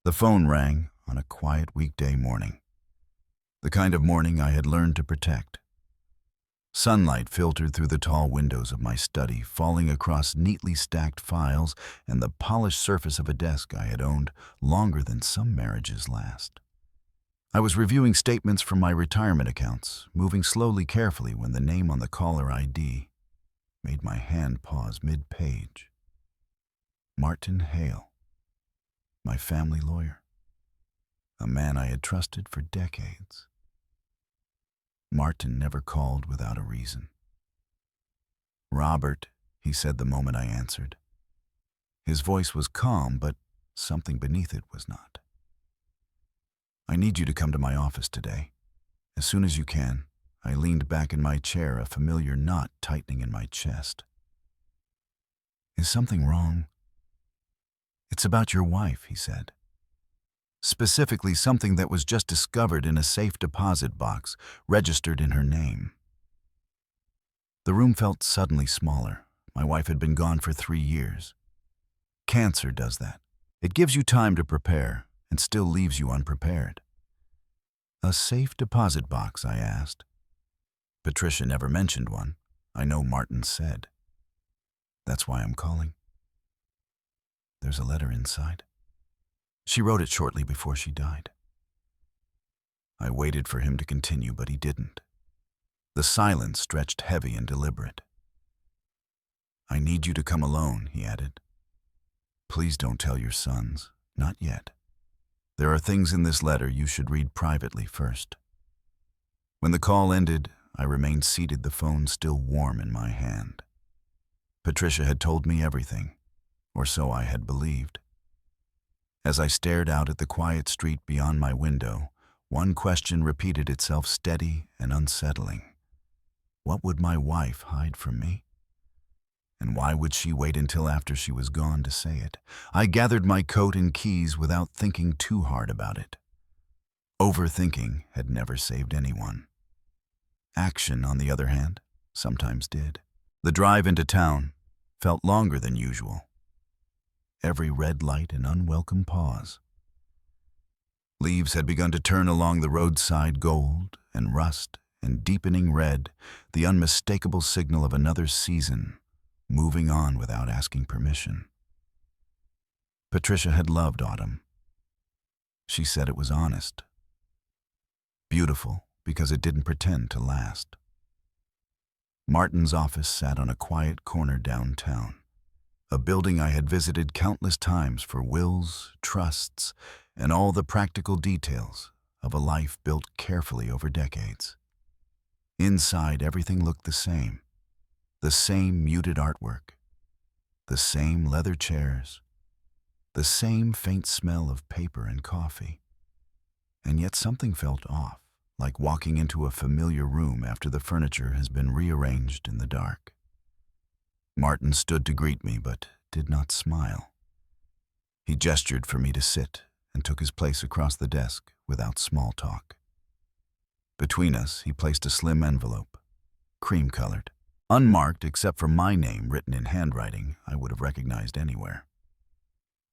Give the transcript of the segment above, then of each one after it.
The phone rang on a quiet weekday morning, the kind of morning I had learned to protect. Sunlight filtered through the tall windows of my study, falling across neatly stacked files and the polished surface of a desk I had owned longer than some marriages last. I was reviewing statements from my retirement accounts, moving slowly carefully when the name on the caller ID made my hand pause mid-page. Martin Hale, my family lawyer, a man I had trusted for decades. Martin never called without a reason. "Robert," he said the moment I answered. His voice was calm, but something beneath it was not. "I need you to come to my office today. As soon as you can." I leaned back in my chair, a familiar knot tightening in my chest. "Is something wrong?" "It's about your wife," he said. "Specifically, something that was just discovered in a safe deposit box, registered in her name." The room felt suddenly smaller. My wife had been gone for 3 years. Cancer does that. It gives you time to prepare and still leaves you unprepared. "A safe deposit box?" I asked. "Patricia never mentioned one. I know Martin said. That's why I'm calling. There's a letter inside. She wrote it shortly before she died." I waited for him to continue, but he didn't. The silence stretched heavy and deliberate. "I need you to come alone," he added. "Please don't tell your sons. Not yet. There are things in this letter you should read privately first." When the call ended, I remained seated, the phone still warm in my hand. Patricia had told me everything, or so I had believed. As I stared out at the quiet street beyond my window, one question repeated itself, steady and unsettling. What would my wife hide from me? And why would she wait until after she was gone to say it? I gathered my coat and keys without thinking too hard about it. Overthinking had never saved anyone. Action, on the other hand, sometimes did. The drive into town felt longer than usual. Every red light an unwelcome pause. Leaves had begun to turn along the roadside, gold and rust and deepening red, the unmistakable signal of another season, moving on without asking permission. Patricia had loved autumn. She said it was honest. Beautiful because it didn't pretend to last. Martin's office sat on a quiet corner downtown, a building I had visited countless times for wills, trusts, and all the practical details of a life built carefully over decades. Inside, everything looked the same muted artwork, the same leather chairs, the same faint smell of paper and coffee. And yet something felt off, like walking into a familiar room after the furniture has been rearranged in the dark. Martin stood to greet me, but did not smile. He gestured for me to sit and took his place across the desk without small talk. Between us, he placed a slim envelope, cream-colored, unmarked except for my name written in handwriting I would have recognized anywhere.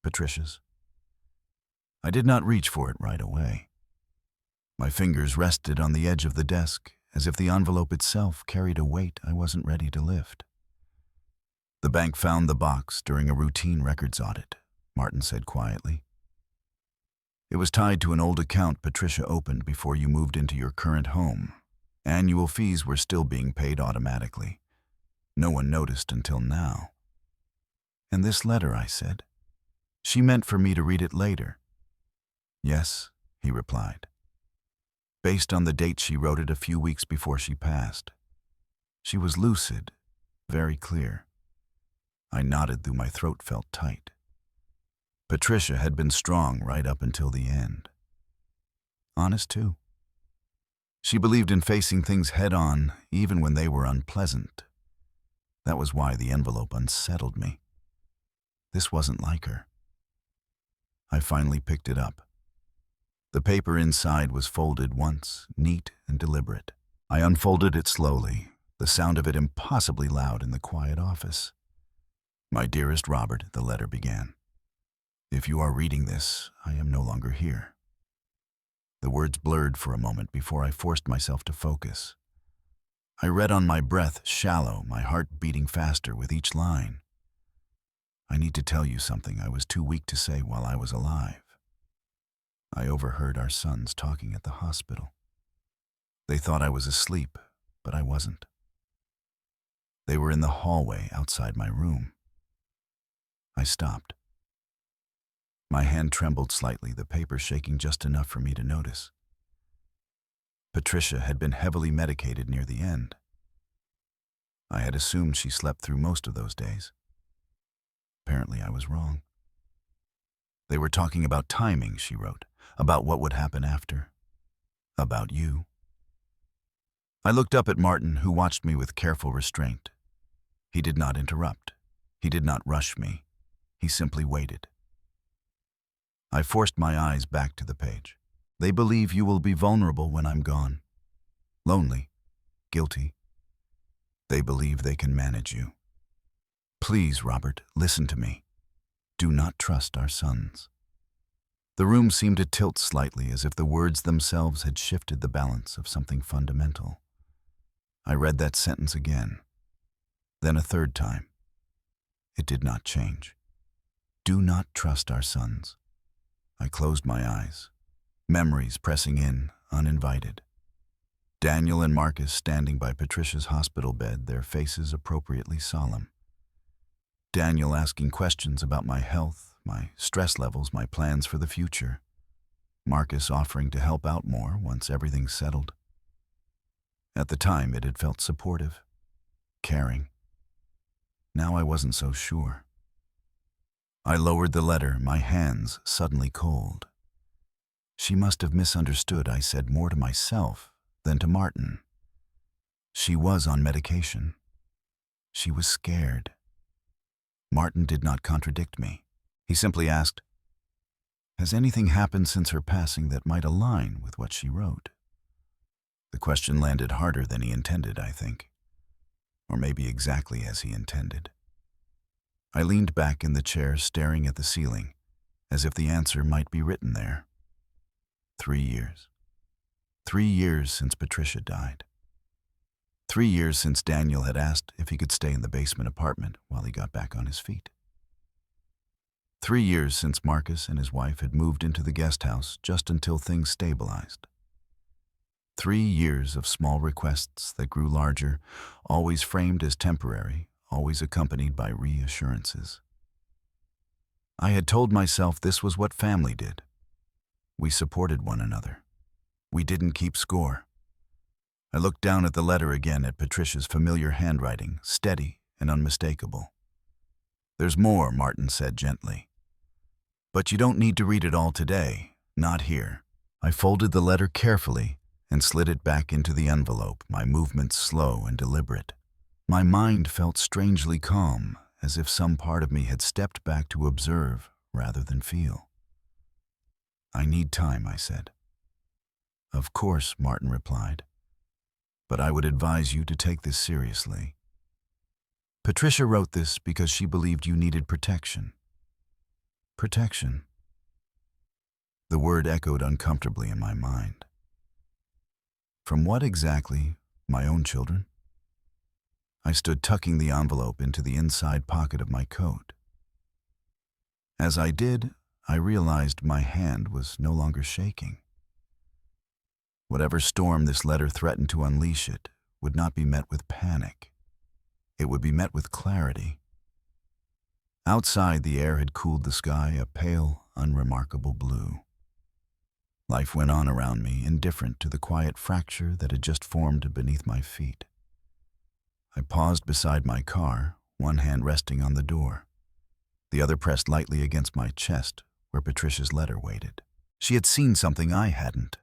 Patricia's. I did not reach for it right away. My fingers rested on the edge of the desk, as if the envelope itself carried a weight I wasn't ready to lift. "The bank found the box during a routine records audit," Martin said quietly. "It was tied to an old account Patricia opened before you moved into your current home. Annual fees were still being paid automatically. No one noticed until now." "And this letter," I said. "She meant for me to read it later." "Yes," he replied. "Based on the date she wrote it a few weeks before she passed. She was lucid, very clear." I nodded, though my throat felt tight. Patricia had been strong right up until the end. Honest, too. She believed in facing things head-on, even when they were unpleasant. That was why the envelope unsettled me. This wasn't like her. I finally picked it up. The paper inside was folded once, neat and deliberate. I unfolded it slowly, the sound of it impossibly loud in the quiet office. "My dearest Robert," the letter began. If you are reading this, I am no longer here. The words blurred for a moment before I forced myself to focus. I read on my breath, shallow, my heart beating faster with each line. I need to tell you something I was too weak to say while I was alive. I overheard our sons talking at the hospital. They thought I was asleep, but I wasn't. They were in the hallway outside my room. I stopped. My hand trembled slightly, the paper shaking just enough for me to notice. Patricia had been heavily medicated near the end. I had assumed she slept through most of those days. Apparently, I was wrong. They were talking about timing, she wrote, about what would happen after. About you. I looked up at Martin, who watched me with careful restraint. He did not interrupt. He did not rush me. He simply waited. I forced my eyes back to the page. They believe you will be vulnerable when I'm gone. Lonely. Guilty. They believe they can manage you. Please, Robert, listen to me. Do not trust our sons. The room seemed to tilt slightly, as if the words themselves had shifted the balance of something fundamental. I read that sentence again, then a third time. It did not change. Do not trust our sons. I closed my eyes, memories pressing in, uninvited. Daniel and Marcus standing by Patricia's hospital bed, their faces appropriately solemn. Daniel asking questions about my health, my stress levels, my plans for the future. Marcus offering to help out more once everything's settled. At the time, it had felt supportive, caring. Now I wasn't so sure. I lowered the letter, my hands suddenly cold. She must have misunderstood I said more to myself than to Martin. She was on medication. She was scared. Martin did not contradict me. He simply asked, "Has anything happened since her passing that might align with what she wrote?" The question landed harder than he intended, I think. Or maybe exactly as he intended. I leaned back in the chair, staring at the ceiling, as if the answer might be written there. 3 years. 3 years since Patricia died. 3 years since Daniel had asked if he could stay in the basement apartment while he got back on his feet. 3 years since Marcus and his wife had moved into the guest house just until things stabilized. 3 years of small requests that grew larger, always framed as temporary, always accompanied by reassurances. I had told myself this was what family did. We supported one another. We didn't keep score. I looked down at the letter again, at Patricia's familiar handwriting, steady and unmistakable. "There's more," Martin said gently. "But you don't need to read it all today, not here." I folded the letter carefully and slid it back into the envelope, my movements slow and deliberate. My mind felt strangely calm, as if some part of me had stepped back to observe rather than feel. "I need time," I said. "Of course," Martin replied. "But I would advise you to take this seriously. Patricia wrote this because she believed you needed protection." Protection. The word echoed uncomfortably in my mind. From what exactly? My own children? I stood tucking the envelope into the inside pocket of my coat. As I did, I realized my hand was no longer shaking. Whatever storm this letter threatened to unleash, it would not be met with panic. It would be met with clarity. Outside, the air had cooled the sky a pale, unremarkable blue. Life went on around me, indifferent to the quiet fracture that had just formed beneath my feet. I paused beside my car, one hand resting on the door, the other pressed lightly against my chest where Patricia's letter waited. She had seen something I hadn't.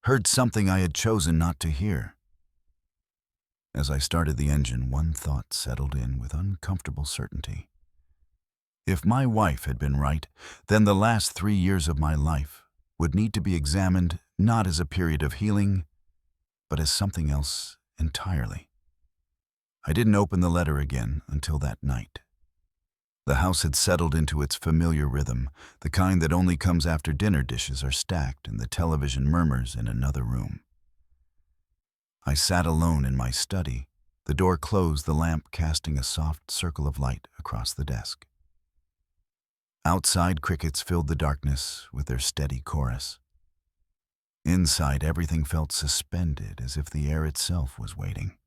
Heard something I had chosen not to hear. As I started the engine, one thought settled in with uncomfortable certainty. If my wife had been right, then the last 3 years of my life would need to be examined not as a period of healing, but as something else entirely. I didn't open the letter again until that night. The house had settled into its familiar rhythm, the kind that only comes after dinner dishes are stacked and the television murmurs in another room. I sat alone in my study, the door closed, the lamp casting a soft circle of light across the desk. Outside, crickets filled the darkness with their steady chorus. Inside, everything felt suspended, as if the air itself was waiting.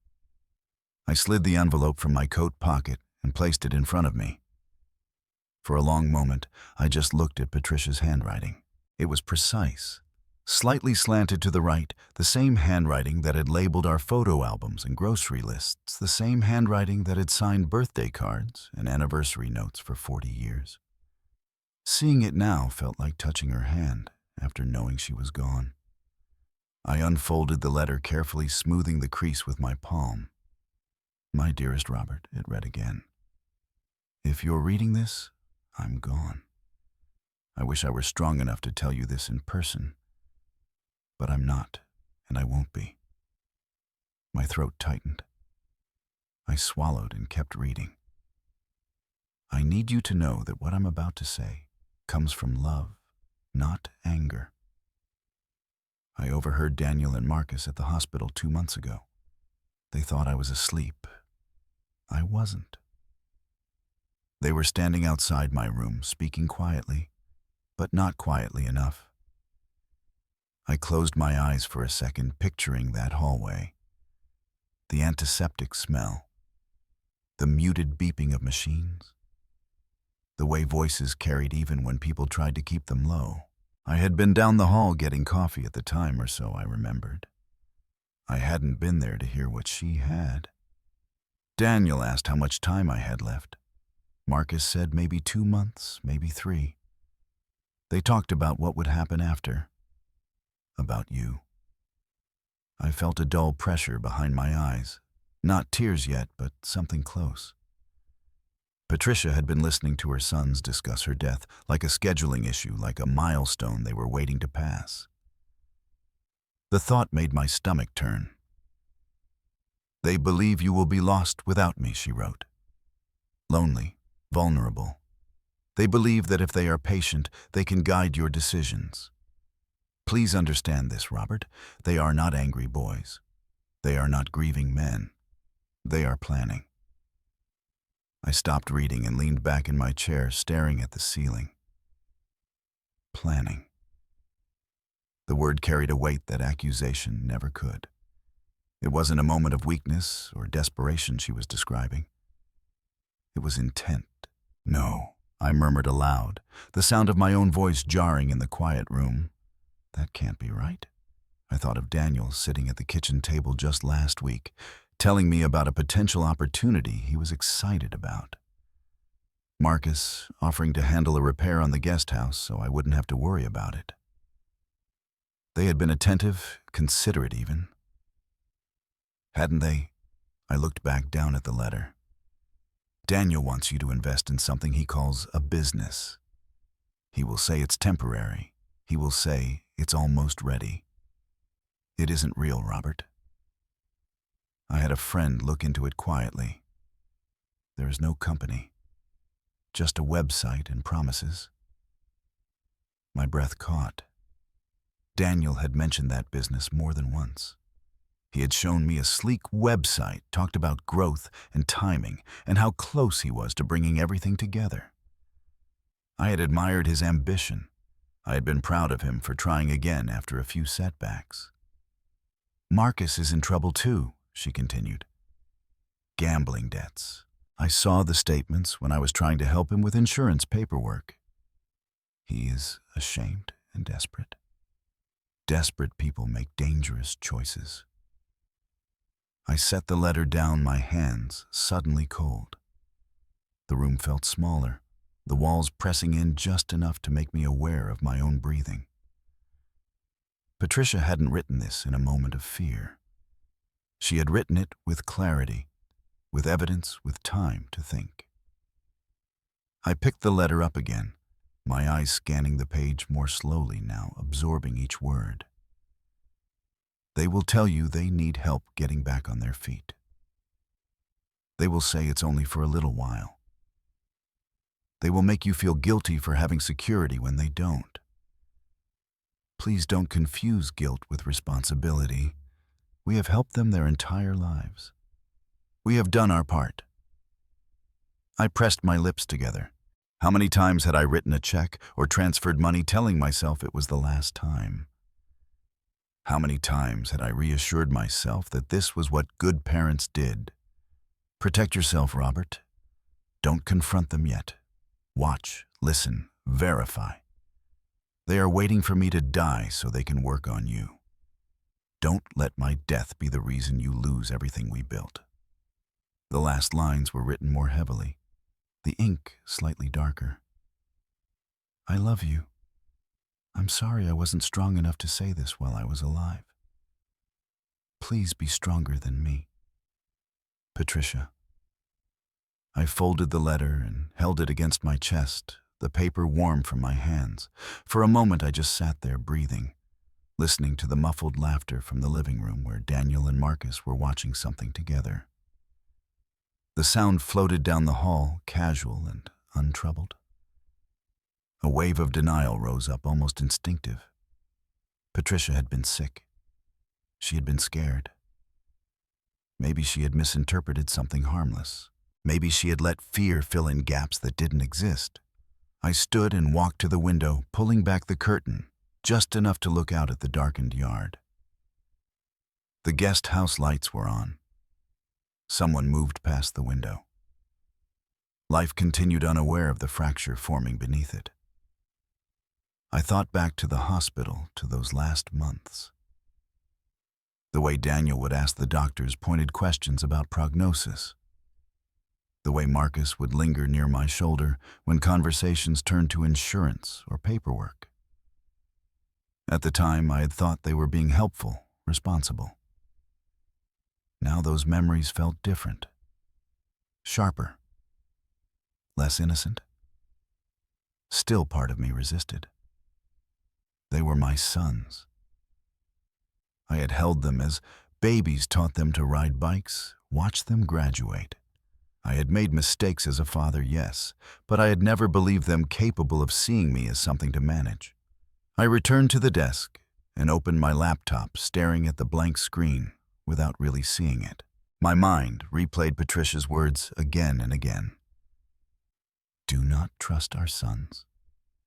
I slid the envelope from my coat pocket and placed it in front of me. For a long moment, I just looked at Patricia's handwriting. It was precise, slightly slanted to the right, the same handwriting that had labeled our photo albums and grocery lists, the same handwriting that had signed birthday cards and anniversary notes for 40 years. Seeing it now felt like touching her hand after knowing she was gone. I unfolded the letter, carefully smoothing the crease with my palm. "My dearest Robert," it read again. "If you're reading this, I'm gone. I wish I were strong enough to tell you this in person, but I'm not, and I won't be." My throat tightened. I swallowed and kept reading. "I need you to know that what I'm about to say comes from love, not anger. I overheard Daniel and Marcus at the hospital 2 months ago. They thought I was asleep. I wasn't. They were standing outside my room, speaking quietly, but not quietly enough. I closed my eyes for a second, picturing that hallway. The antiseptic smell, the muted beeping of machines, the way voices carried even when people tried to keep them low. I had been down the hall getting coffee at the time, or so I remembered. I hadn't been there to hear what she had. Daniel asked how much time I had left. Marcus said maybe 2 months, maybe 3. They talked about what would happen after. About you. I felt a dull pressure behind my eyes. Not tears yet, but something close. Patricia had been listening to her sons discuss her death, like a scheduling issue, like a milestone they were waiting to pass. The thought made my stomach turn. "They believe you will be lost without me," she wrote. "Lonely, vulnerable. They believe that if they are patient, they can guide your decisions. Please understand this, Robert. They are not angry boys. They are not grieving men. They are planning." I stopped reading and leaned back in my chair, staring at the ceiling. Planning. The word carried a weight that accusation never could. It wasn't a moment of weakness or desperation she was describing. It was intent. "No," I murmured aloud, the sound of my own voice jarring in the quiet room. That can't be right. I thought of Daniel sitting at the kitchen table just last week, telling me about a potential opportunity he was excited about. Marcus offering to handle a repair on the guest house so I wouldn't have to worry about it. They had been attentive, considerate even. Hadn't they? I looked back down at the letter. "Daniel wants you to invest in something he calls a business. He will say it's temporary. He will say it's almost ready. It isn't real, Robert." I had a friend look into it quietly. There is no company, just a website and promises. My breath caught. Daniel had mentioned that business more than once. He had shown me a sleek website, talked about growth and timing, and how close he was to bringing everything together. I had admired his ambition. I had been proud of him for trying again after a few setbacks. "Marcus is in trouble too," she continued. "Gambling debts. I saw the statements when I was trying to help him with insurance paperwork. He is ashamed and desperate. Desperate people make dangerous choices." I set the letter down, my hands suddenly cold. The room felt smaller, the walls pressing in just enough to make me aware of my own breathing. Patricia hadn't written this in a moment of fear. She had written it with clarity, with evidence, with time to think. I picked the letter up again, my eyes scanning the page more slowly now, absorbing each word. "They will tell you they need help getting back on their feet. They will say it's only for a little while. They will make you feel guilty for having security when they don't. Please don't confuse guilt with responsibility. We have helped them their entire lives. We have done our part. I pressed my lips together. How many times had I written a check or transferred money telling myself it was the last time? How many times had I reassured myself that this was what good parents did? Protect yourself, Robert. Don't confront them yet. Watch, listen, verify. They are waiting for me to die so they can work on you. Don't let my death be the reason you lose everything we built. The last lines were written more heavily, the ink slightly darker. I love you. I'm sorry I wasn't strong enough to say this while I was alive. Please be stronger than me. Patricia. I folded the letter and held it against my chest, the paper warm from my hands. For a moment I just sat there breathing, listening to the muffled laughter from the living room where Daniel and Marcus were watching something together. The sound floated down the hall, casual and untroubled. A wave of denial rose up, almost instinctive. Patricia had been sick. She had been scared. Maybe she had misinterpreted something harmless. Maybe she had let fear fill in gaps that didn't exist. I stood and walked to the window, pulling back the curtain, just enough to look out at the darkened yard. The guest house lights were on. Someone moved past the window. Life continued unaware of the fracture forming beneath it. I thought back to the hospital, to those last months. The way Daniel would ask the doctors pointed questions about prognosis. The way Marcus would linger near my shoulder when conversations turned to insurance or paperwork. At the time, I had thought they were being helpful, responsible. Now those memories felt different, sharper, less innocent. Still part of me resisted. They were my sons. I had held them as babies taught them to ride bikes, watched them graduate. I had made mistakes as a father, yes, but I had never believed them capable of seeing me as something to manage. I returned to the desk and opened my laptop, staring at the blank screen without really seeing it. My mind replayed Patricia's words again and again. Do not trust our sons.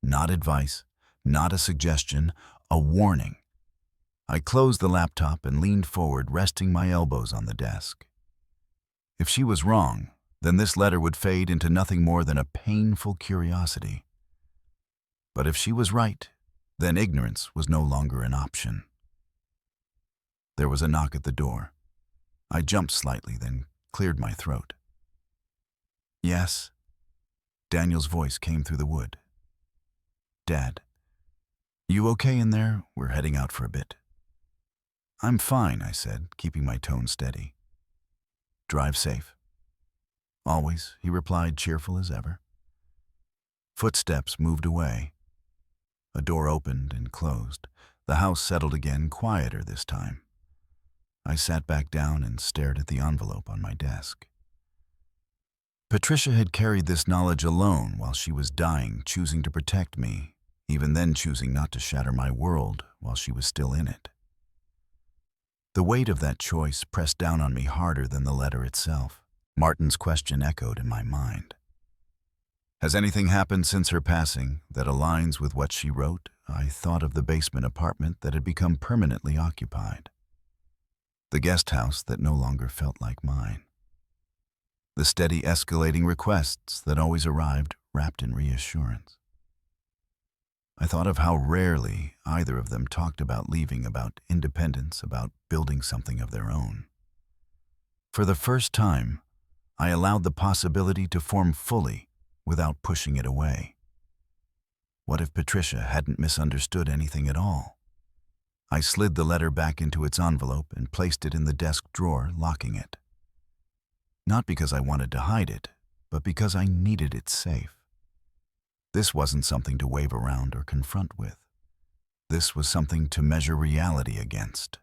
Not advice, not a suggestion, a warning. I closed the laptop and leaned forward, resting my elbows on the desk. If she was wrong, then this letter would fade into nothing more than a painful curiosity. But if she was right, then ignorance was no longer an option. There was a knock at the door. I jumped slightly, then cleared my throat. Yes? Daniel's voice came through the wood. Dad. You okay in there? We're heading out for a bit. I'm fine, I said, keeping my tone steady. Drive safe. Always, he replied, cheerful as ever. Footsteps moved away. A door opened and closed. The house settled again, quieter this time. I sat back down and stared at the envelope on my desk. Patricia had carried this knowledge alone while she was dying, choosing to protect me, even then choosing not to shatter my world while she was still in it. The weight of that choice pressed down on me harder than the letter itself. Martin's question echoed in my mind. Has anything happened since her passing that aligns with what she wrote? I thought of the basement apartment that had become permanently occupied. The guest house that no longer felt like mine. The steady escalating requests that always arrived wrapped in reassurance. I thought of how rarely either of them talked about leaving, about independence, about building something of their own. For the first time, I allowed the possibility to form fully without pushing it away. What if Patricia hadn't misunderstood anything at all? I slid the letter back into its envelope and placed it in the desk drawer, locking it. Not because I wanted to hide it, but because I needed it safe. This wasn't something to wave around or confront with. This was something to measure reality against.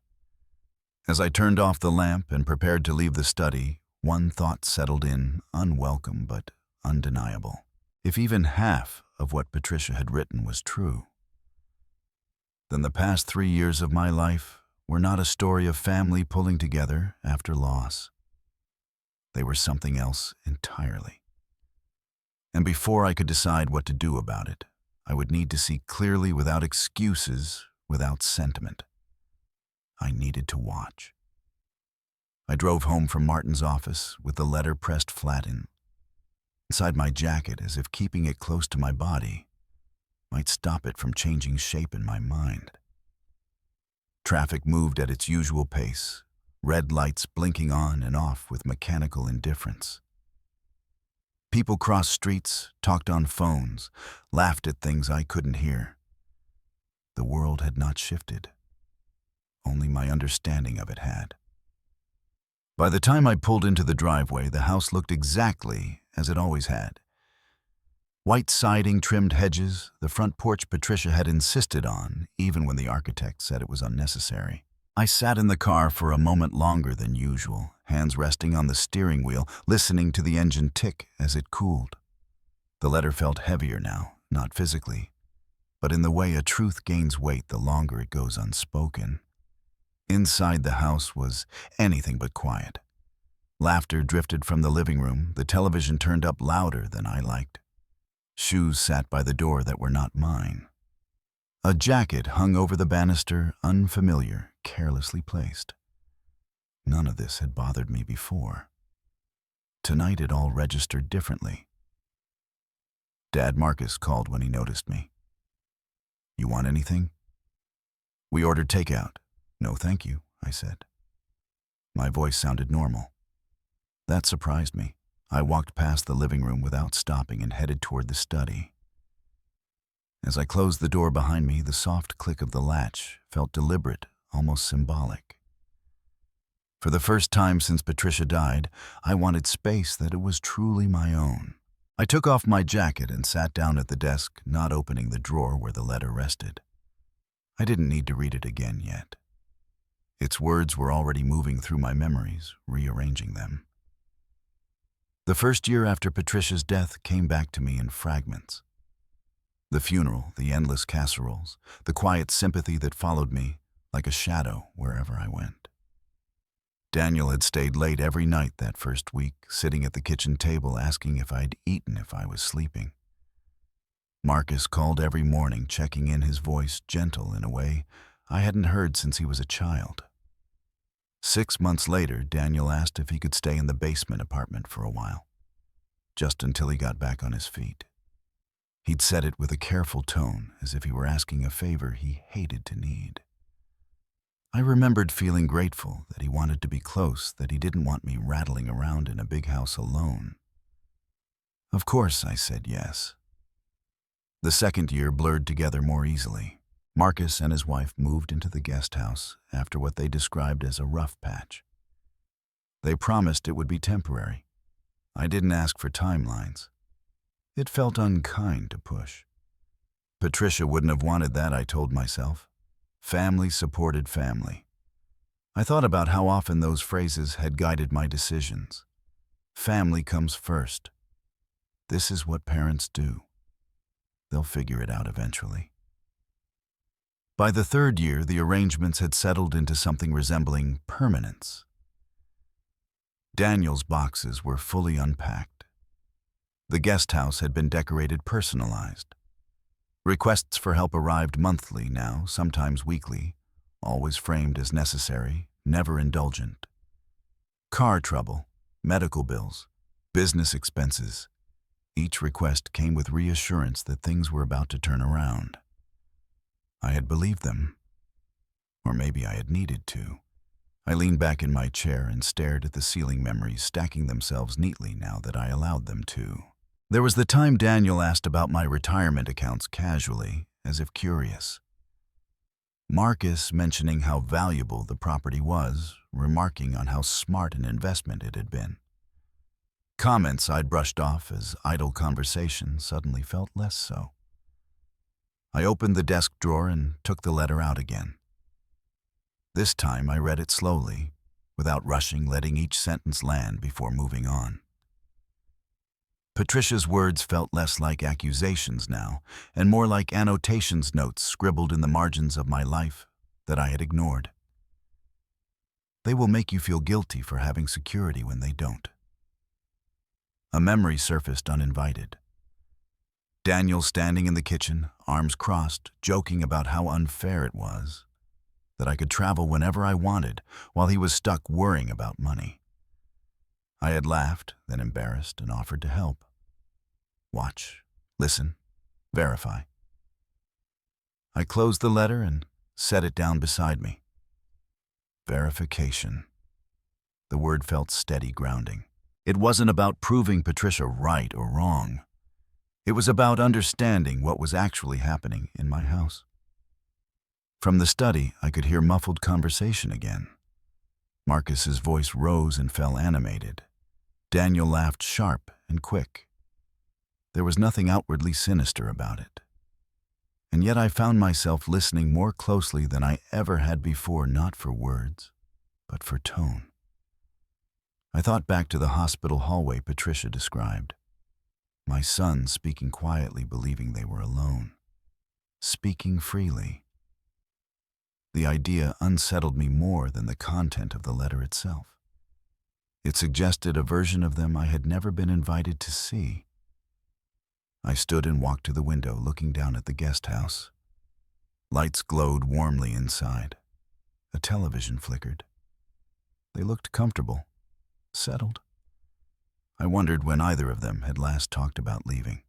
As I turned off the lamp and prepared to leave the study, one thought settled in, unwelcome but undeniable. If even half of what Patricia had written was true, then the past 3 years of my life were not a story of family pulling together after loss. They were something else entirely. And before I could decide what to do about it, I would need to see clearly without excuses, without sentiment. I needed to watch. I drove home from Martin's office with the letter pressed flat inside my jacket, as if keeping it close to my body might stop it from changing shape in my mind. Traffic moved at its usual pace, red lights blinking on and off with mechanical indifference. People crossed streets, talked on phones, laughed at things I couldn't hear. The world had not shifted. Only my understanding of it had. By the time I pulled into the driveway, the house looked exactly as it always had. White siding, trimmed hedges, the front porch Patricia had insisted on, even when the architect said it was unnecessary. I sat in the car for a moment longer than usual, hands resting on the steering wheel, listening to the engine tick as it cooled. The letter felt heavier now, not physically, but in the way a truth gains weight the longer it goes unspoken. Inside the house was anything but quiet. Laughter drifted from the living room, the television turned up louder than I liked. Shoes sat by the door that were not mine. A jacket hung over the banister, unfamiliar, carelessly placed. None of this had bothered me before. Tonight it all registered differently. Dad Marcus called when he noticed me. "You want anything?" "We ordered takeout." "No, thank you," I said. My voice sounded normal. That surprised me. I walked past the living room without stopping and headed toward the study. As I closed the door behind me, the soft click of the latch felt deliberate, almost symbolic. For the first time since Patricia died, I wanted space that it was truly my own. I took off my jacket and sat down at the desk, not opening the drawer where the letter rested. I didn't need to read it again yet. Its words were already moving through my memories, rearranging them. The first year after Patricia's death came back to me in fragments. The funeral, the endless casseroles, the quiet sympathy that followed me like a shadow wherever I went. Daniel had stayed late every night that first week, sitting at the kitchen table asking if I'd eaten if I was sleeping. Marcus called every morning, checking in, his voice gentle in a way I hadn't heard since he was a child. 6 months later, Daniel asked if he could stay in the basement apartment for a while, just until he got back on his feet. He'd said it with a careful tone, as if he were asking a favor he hated to need. I remembered feeling grateful that he wanted to be close, that he didn't want me rattling around in a big house alone. Of course, I said yes. The second year blurred together more easily. Marcus and his wife moved into the guest house after what they described as a rough patch. They promised it would be temporary. I didn't ask for timelines. It felt unkind to push. Patricia wouldn't have wanted that, I told myself. Family supported family. I thought about how often those phrases had guided my decisions. Family comes first. This is what parents do. They'll figure it out eventually. By the third year, the arrangements had settled into something resembling permanence. Daniel's boxes were fully unpacked. The guest house had been decorated personalized. Requests for help arrived monthly now, sometimes weekly, always framed as necessary, never indulgent. Car trouble, medical bills, business expenses. Each request came with reassurance that things were about to turn around. I had believed them. Or maybe I had needed to. I leaned back in my chair and stared at the ceiling memories stacking themselves neatly now that I allowed them to. There was the time Daniel asked about my retirement accounts casually, as if curious. Marcus mentioning how valuable the property was, remarking on how smart an investment it had been. Comments I'd brushed off as idle conversation suddenly felt less so. I opened the desk drawer and took the letter out again. This time I read it slowly, without rushing, letting each sentence land before moving on. Patricia's words felt less like accusations now, and more like annotations notes scribbled in the margins of my life that I had ignored. They will make you feel guilty for having security when they don't. A memory surfaced uninvited. Daniel standing in the kitchen, arms crossed, joking about how unfair it was, that I could travel whenever I wanted while he was stuck worrying about money. I had laughed, then embarrassed, and offered to help. Watch, listen, verify. I closed the letter and set it down beside me. Verification. The word felt steady grounding. It wasn't about proving Patricia right or wrong. It was about understanding what was actually happening in my house. From the study, I could hear muffled conversation again. Marcus's voice rose and fell animated. Daniel laughed sharp and quick. There was nothing outwardly sinister about it. And yet I found myself listening more closely than I ever had before, not for words, but for tone. I thought back to the hospital hallway Patricia described. My son speaking quietly, believing they were alone. Speaking freely. The idea unsettled me more than the content of the letter itself. It suggested a version of them I had never been invited to see. I stood and walked to the window, looking down at the guest house. Lights glowed warmly inside. A television flickered. They looked comfortable, settled. I wondered when either of them had last talked about leaving.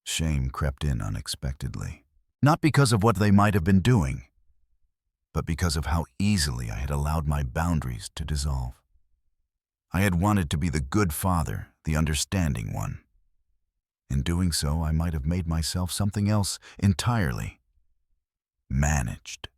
Shame crept in unexpectedly, not because of what they might have been doing, but because of how easily I had allowed my boundaries to dissolve. I had wanted to be the good father, the understanding one. In doing so, I might have made myself something else entirely. Managed.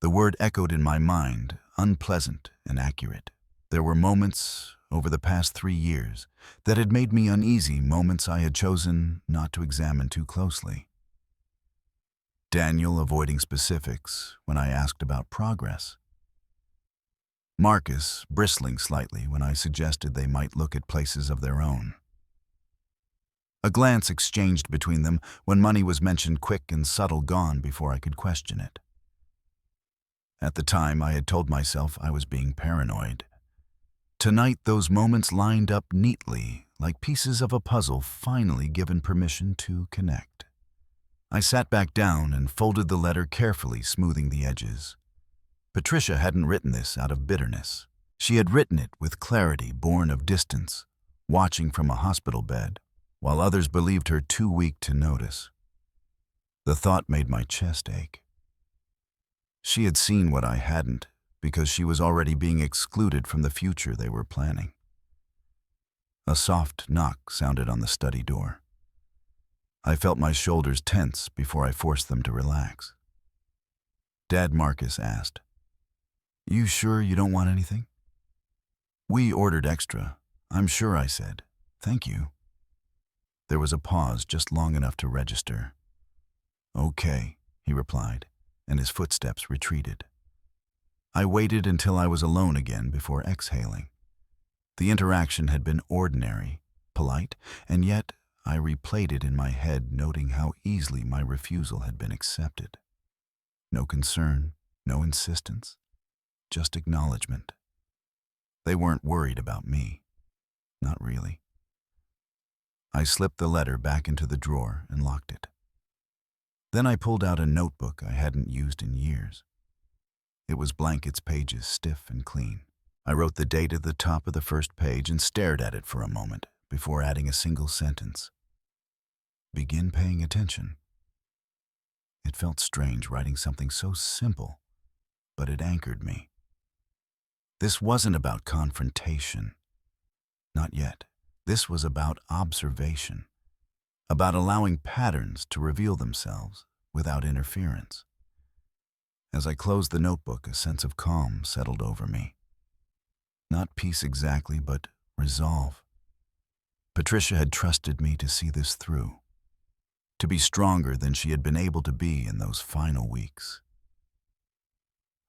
The word echoed in my mind, unpleasant and accurate. There were moments over the past 3 years that had made me uneasy, moments I had chosen not to examine too closely. Daniel avoiding specifics when I asked about progress. Marcus bristling slightly when I suggested they might look at places of their own. A glance exchanged between them when money was mentioned, quick and subtle, gone before I could question it. At the time, I had told myself I was being paranoid. Tonight, those moments lined up neatly, like pieces of a puzzle finally given permission to connect. I sat back down and folded the letter carefully, smoothing the edges. Patricia hadn't written this out of bitterness. She had written it with clarity born of distance, watching from a hospital bed, while others believed her too weak to notice. The thought made my chest ache. She had seen what I hadn't, because she was already being excluded from the future they were planning. A soft knock sounded on the study door. I felt my shoulders tense before I forced them to relax. Dad, Marcus asked, "You sure you don't want anything?" "We ordered extra. I'm sure," I said. "Thank you." There was a pause just long enough to register. "Okay," he replied, and his footsteps retreated. I waited until I was alone again before exhaling. The interaction had been ordinary, polite, and yet I replayed it in my head, noting how easily my refusal had been accepted. No concern, no insistence, just acknowledgement. They weren't worried about me. Not really. I slipped the letter back into the drawer and locked it. Then I pulled out a notebook I hadn't used in years. It was blank, its pages stiff and clean. I wrote the date at the top of the first page and stared at it for a moment before adding a single sentence. Begin paying attention. It felt strange writing something so simple, but it anchored me. This wasn't about confrontation. Not yet. This was about observation, about allowing patterns to reveal themselves without interference. As I closed the notebook, a sense of calm settled over me. Not peace exactly, but resolve. Patricia had trusted me to see this through, to be stronger than she had been able to be in those final weeks.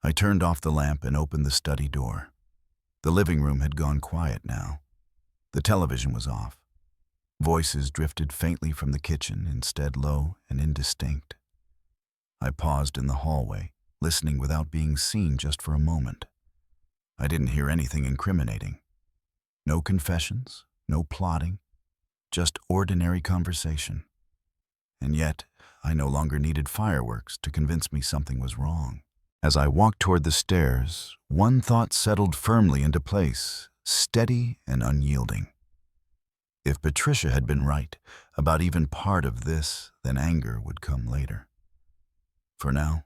I turned off the lamp and opened the study door. The living room had gone quiet now. The television was off. Voices drifted faintly from the kitchen, instead low and indistinct. I paused in the hallway, listening without being seen just for a moment. I didn't hear anything incriminating. No confessions, no plotting, just ordinary conversation. And yet, I no longer needed fireworks to convince me something was wrong. As I walked toward the stairs, one thought settled firmly into place, steady and unyielding. If Patricia had been right about even part of this, then anger would come later. For now,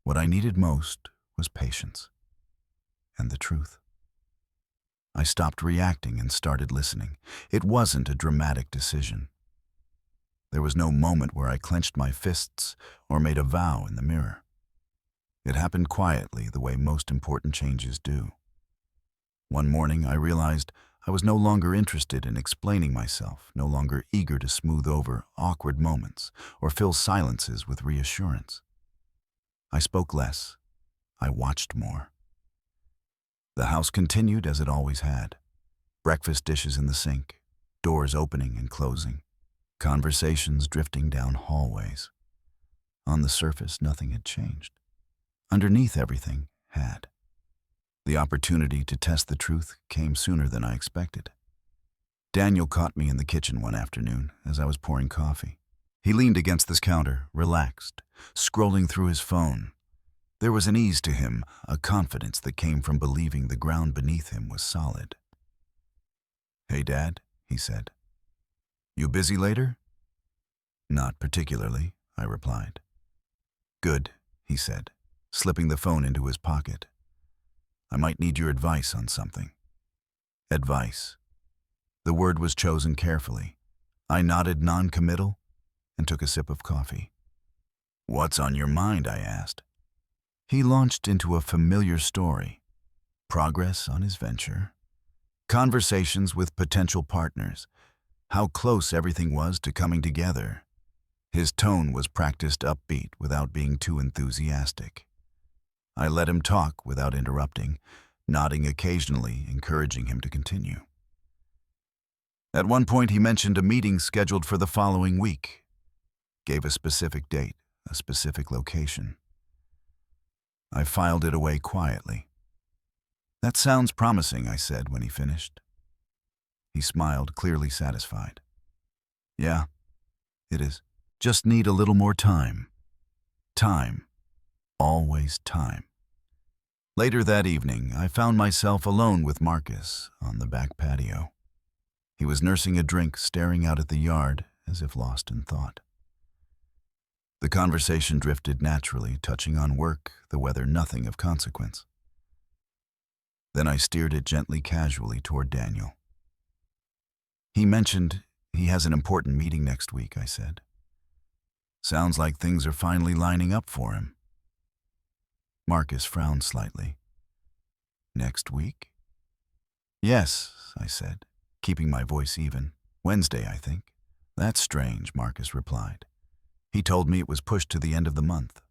what I needed most was patience and the truth. I stopped reacting and started listening. It wasn't a dramatic decision. There was no moment where I clenched my fists or made a vow in the mirror. It happened quietly, the way most important changes do. One morning, I realized I was no longer interested in explaining myself, no longer eager to smooth over awkward moments or fill silences with reassurance. I spoke less. I watched more. The house continued as it always had. Breakfast dishes in the sink, doors opening and closing, conversations drifting down hallways. On the surface, nothing had changed. Underneath everything had. The opportunity to test the truth came sooner than I expected. Daniel caught me in the kitchen one afternoon as I was pouring coffee. He leaned against this counter, relaxed, scrolling through his phone. There was an ease to him, a confidence that came from believing the ground beneath him was solid. "Hey, Dad," he said. "You busy later?" "Not particularly," I replied. "Good," he said, slipping the phone into his pocket. "I might need your advice on something." Advice. The word was chosen carefully. I nodded non-committal and took a sip of coffee. "What's on your mind?" I asked. He launched into a familiar story. Progress on his venture. Conversations with potential partners. How close everything was to coming together. His tone was practiced upbeat without being too enthusiastic. I let him talk without interrupting, nodding occasionally, encouraging him to continue. At one point, he mentioned a meeting scheduled for the following week. Gave a specific date, a specific location. I filed it away quietly. "That sounds promising," I said when he finished. He smiled, clearly satisfied. "Yeah, it is. Just need a little more time." Time. Always time. Later that evening, I found myself alone with Marcus on the back patio. He was nursing a drink, staring out at the yard as if lost in thought. The conversation drifted naturally, touching on work, the weather, nothing of consequence. Then I steered it gently, casually toward Daniel. "He mentioned he has an important meeting next week," I said. "Sounds like things are finally lining up for him." Marcus frowned slightly. "Next week?" "Yes," I said, keeping my voice even. "Wednesday, I think." "That's strange," Marcus replied. "He told me it was pushed to the end of the month.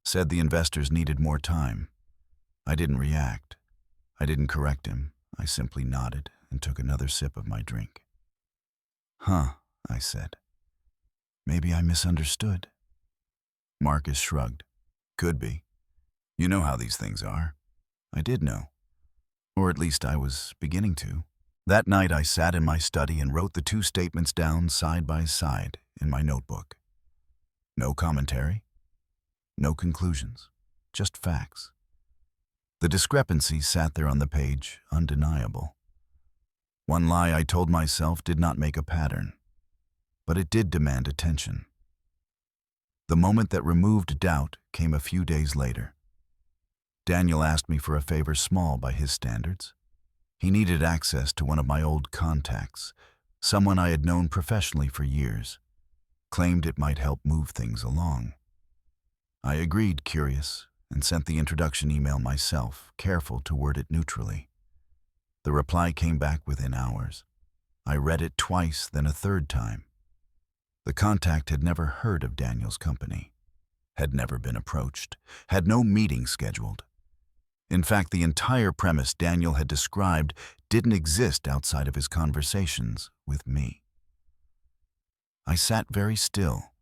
Said the investors needed more time." I didn't react. I didn't correct him. I simply nodded and took another sip of my drink. "Huh," I said. "Maybe I misunderstood." Marcus shrugged. "Could be. You know how these things are." I did know. Or at least I was beginning to. That night I sat in my study and wrote the two statements down side by side in my notebook. No commentary, no conclusions, just facts. The discrepancy sat there on the page, undeniable. One lie I told myself did not make a pattern, but it did demand attention. The moment that removed doubt came a few days later. Daniel asked me for a favor small by his standards. He needed access to one of my old contacts, someone I had known professionally for years. Claimed it might help move things along. I agreed, curious, and sent the introduction email myself, careful to word it neutrally. The reply came back within hours. I read it twice, then a third time. The contact had never heard of Daniel's company, had never been approached, had no meeting scheduled. In fact, the entire premise Daniel had described didn't exist outside of his conversations with me. I sat very still.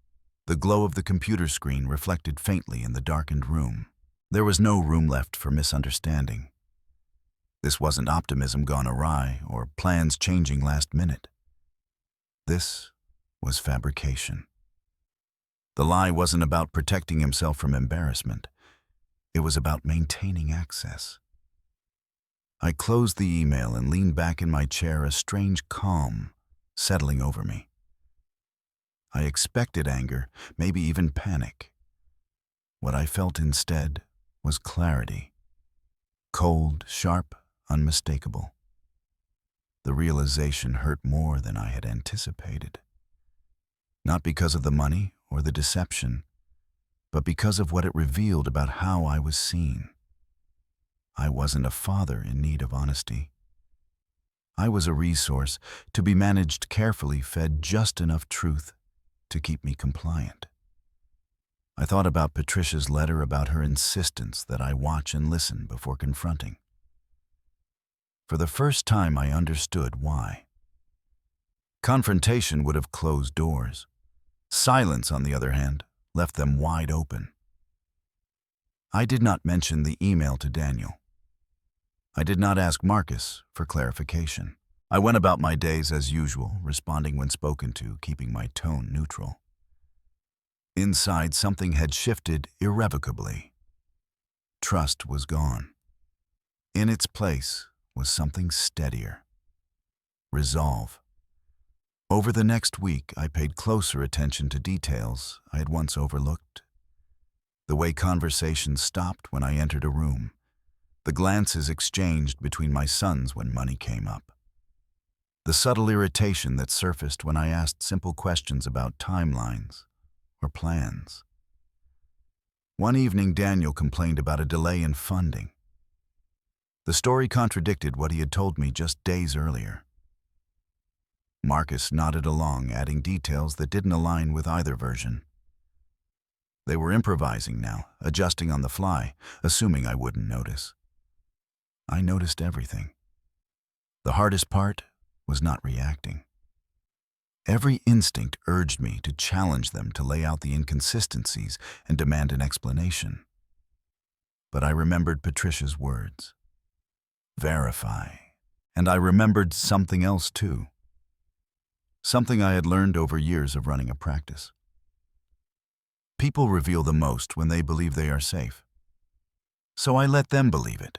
The glow of the computer screen reflected faintly in the darkened room. There was no room left for misunderstanding. This wasn't optimism gone awry or plans changing last minute. This was fabrication. The lie wasn't about protecting himself from embarrassment. It was about maintaining access. I closed the email and leaned back in my chair, a strange calm settling over me. I expected anger, maybe even panic. What I felt instead was clarity. Cold, sharp, unmistakable. The realization hurt more than I had anticipated. Not because of the money or the deception, but because of what it revealed about how I was seen. I wasn't a father in need of honesty. I was a resource to be managed carefully, fed just enough truth to keep me compliant. I thought about Patricia's letter, about her insistence that I watch and listen before confronting. For the first time, I understood why. Confrontation would have closed doors. Silence, on the other hand, left them wide open. I did not mention the email to Daniel. I did not ask Marcus for clarification. I went about my days as usual, responding when spoken to, keeping my tone neutral. Inside, something had shifted irrevocably. Trust was gone. In its place was something steadier. Resolve. Over the next week, I paid closer attention to details I had once overlooked. The way conversations stopped when I entered a room. The glances exchanged between my sons when money came up. The subtle irritation that surfaced when I asked simple questions about timelines or plans. One evening, Daniel complained about a delay in funding. The story contradicted what he had told me just days earlier. Marcus nodded along, adding details that didn't align with either version. They were improvising now, adjusting on the fly, assuming I wouldn't notice. I noticed everything. The hardest part was not reacting. Every instinct urged me to challenge them, to lay out the inconsistencies and demand an explanation. But I remembered Patricia's words. Verify. And I remembered something else too. Something I had learned over years of running a practice. People reveal the most when they believe they are safe. So I let them believe it.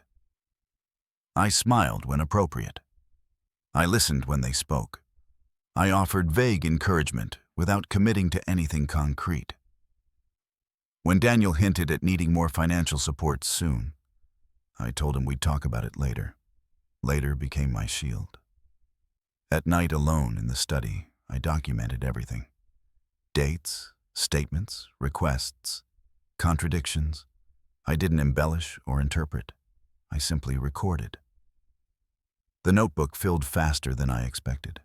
I smiled when appropriate. I listened when they spoke. I offered vague encouragement without committing to anything concrete. When Daniel hinted at needing more financial support soon, I told him we'd talk about it later. Later became my shield. At night, alone in the study, I documented everything. Dates, statements, requests, contradictions. I didn't embellish or interpret. I simply recorded. The notebook filled faster than I expected.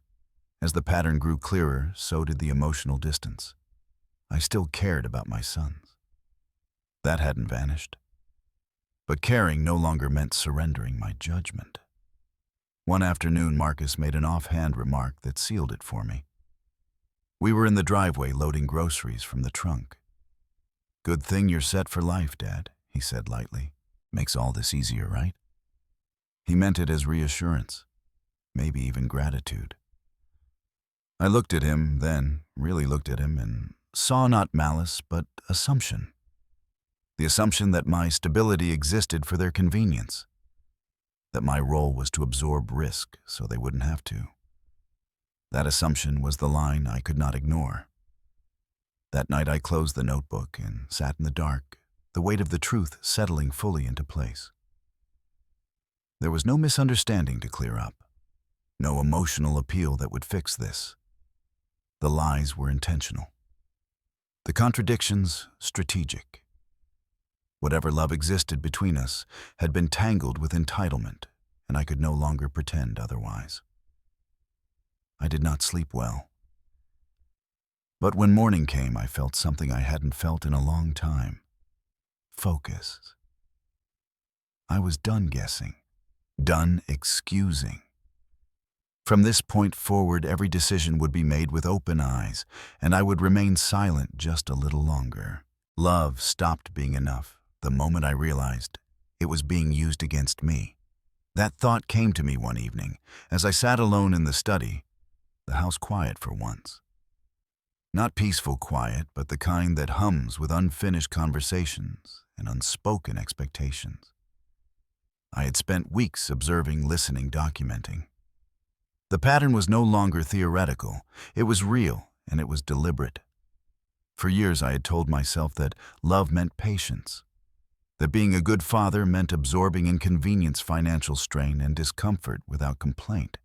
As the pattern grew clearer, so did the emotional distance. I still cared about my sons. That hadn't vanished. But caring no longer meant surrendering my judgment. One afternoon, Marcus made an offhand remark that sealed it for me. We were in the driveway loading groceries from the trunk. "Good thing you're set for life, Dad," he said lightly. "Makes all this easier, right?" He meant it as reassurance, maybe even gratitude. I looked at him then, really looked at him, and saw not malice, but assumption. The assumption that my stability existed for their convenience. That my role was to absorb risk so they wouldn't have to. That assumption was the line I could not ignore. That night I closed the notebook and sat in the dark, the weight of the truth settling fully into place. There was no misunderstanding to clear up, no emotional appeal that would fix this. The lies were intentional. The contradictions, strategic. Whatever love existed between us had been tangled with entitlement, and I could no longer pretend otherwise. I did not sleep well. But when morning came, I felt something I hadn't felt in a long time. Focus. I was done guessing, done excusing, From this point forward, every decision would be made with open eyes, and I would remain silent just a little longer. Love stopped being enough the moment I realized it was being used against me. That thought came to me one evening, as I sat alone in the study, the house quiet for once. Not peaceful quiet, but the kind that hums with unfinished conversations and unspoken expectations. I had spent weeks observing, listening, documenting. The pattern was no longer theoretical. It was real, and it was deliberate. For years I had told myself that love meant patience, that being a good father meant absorbing inconvenience, financial strain, and discomfort without complaint.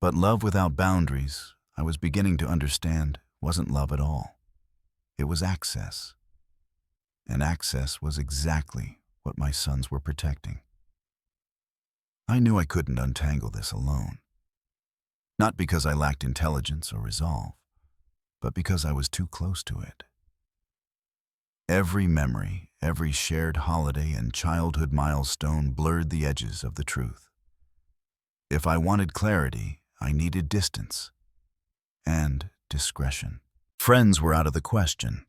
But love without boundaries, I was beginning to understand, wasn't love at all. It was access. And access was exactly what my sons were protecting. I knew I couldn't untangle this alone. Not because I lacked intelligence or resolve, but because I was too close to it. Every memory, every shared holiday and childhood milestone blurred the edges of the truth. If I wanted clarity, I needed distance and discretion. Friends were out of the question.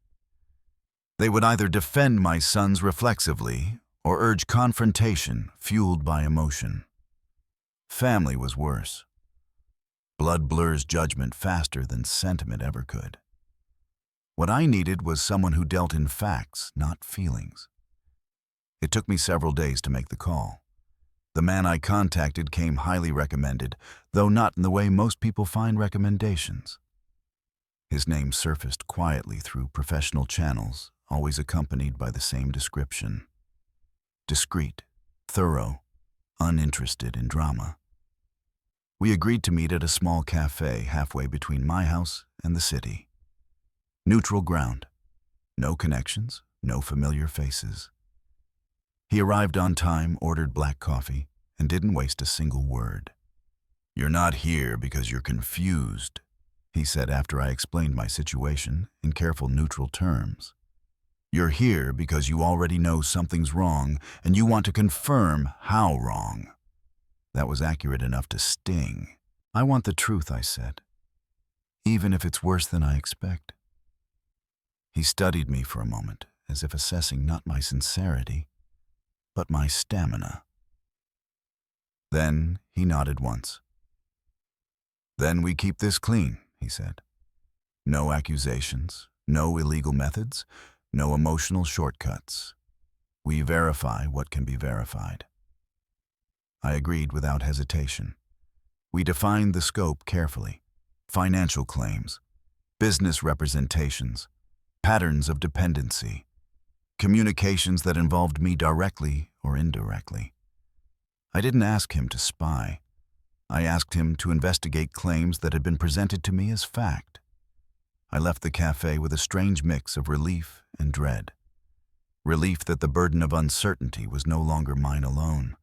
They would either defend my sons reflexively or urge confrontation fueled by emotion. Family was worse. Blood blurs judgment faster than sentiment ever could. What I needed was someone who dealt in facts, not feelings. It took me several days to make the call. The man I contacted came highly recommended, though not in the way most people find recommendations. His name surfaced quietly through professional channels, always accompanied by the same description. Discreet, thorough, uninterested in drama. We agreed to meet at a small cafe halfway between my house and the city. Neutral ground. No connections, no familiar faces. He arrived on time, ordered black coffee, and didn't waste a single word. "You're not here because you're confused," he said after I explained my situation in careful neutral terms. "You're here because you already know something's wrong and you want to confirm how wrong." That was accurate enough to sting. "I want the truth," I said, "even if it's worse than I expect." He studied me for a moment, as if assessing not my sincerity, but my stamina. Then he nodded once. "Then we keep this clean," he said. "No accusations, no illegal methods, no emotional shortcuts. We verify what can be verified." I agreed without hesitation. We defined the scope carefully. Financial claims, business representations, patterns of dependency, communications that involved me directly or indirectly. I didn't ask him to spy. I asked him to investigate claims that had been presented to me as fact. I left the cafe with a strange mix of relief and dread. Relief that the burden of uncertainty was no longer mine alone.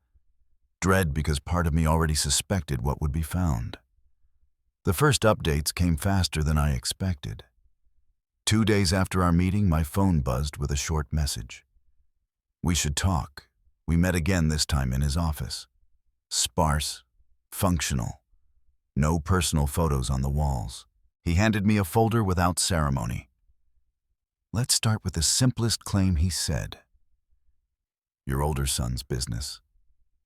Dread because part of me already suspected what would be found. The first updates came faster than I expected. 2 days after our meeting, my phone buzzed with a short message. "We should talk." We met again, this time in his office. Sparse, functional, no personal photos on the walls. He handed me a folder without ceremony. "Let's start with the simplest claim," he said. "Your older son's business."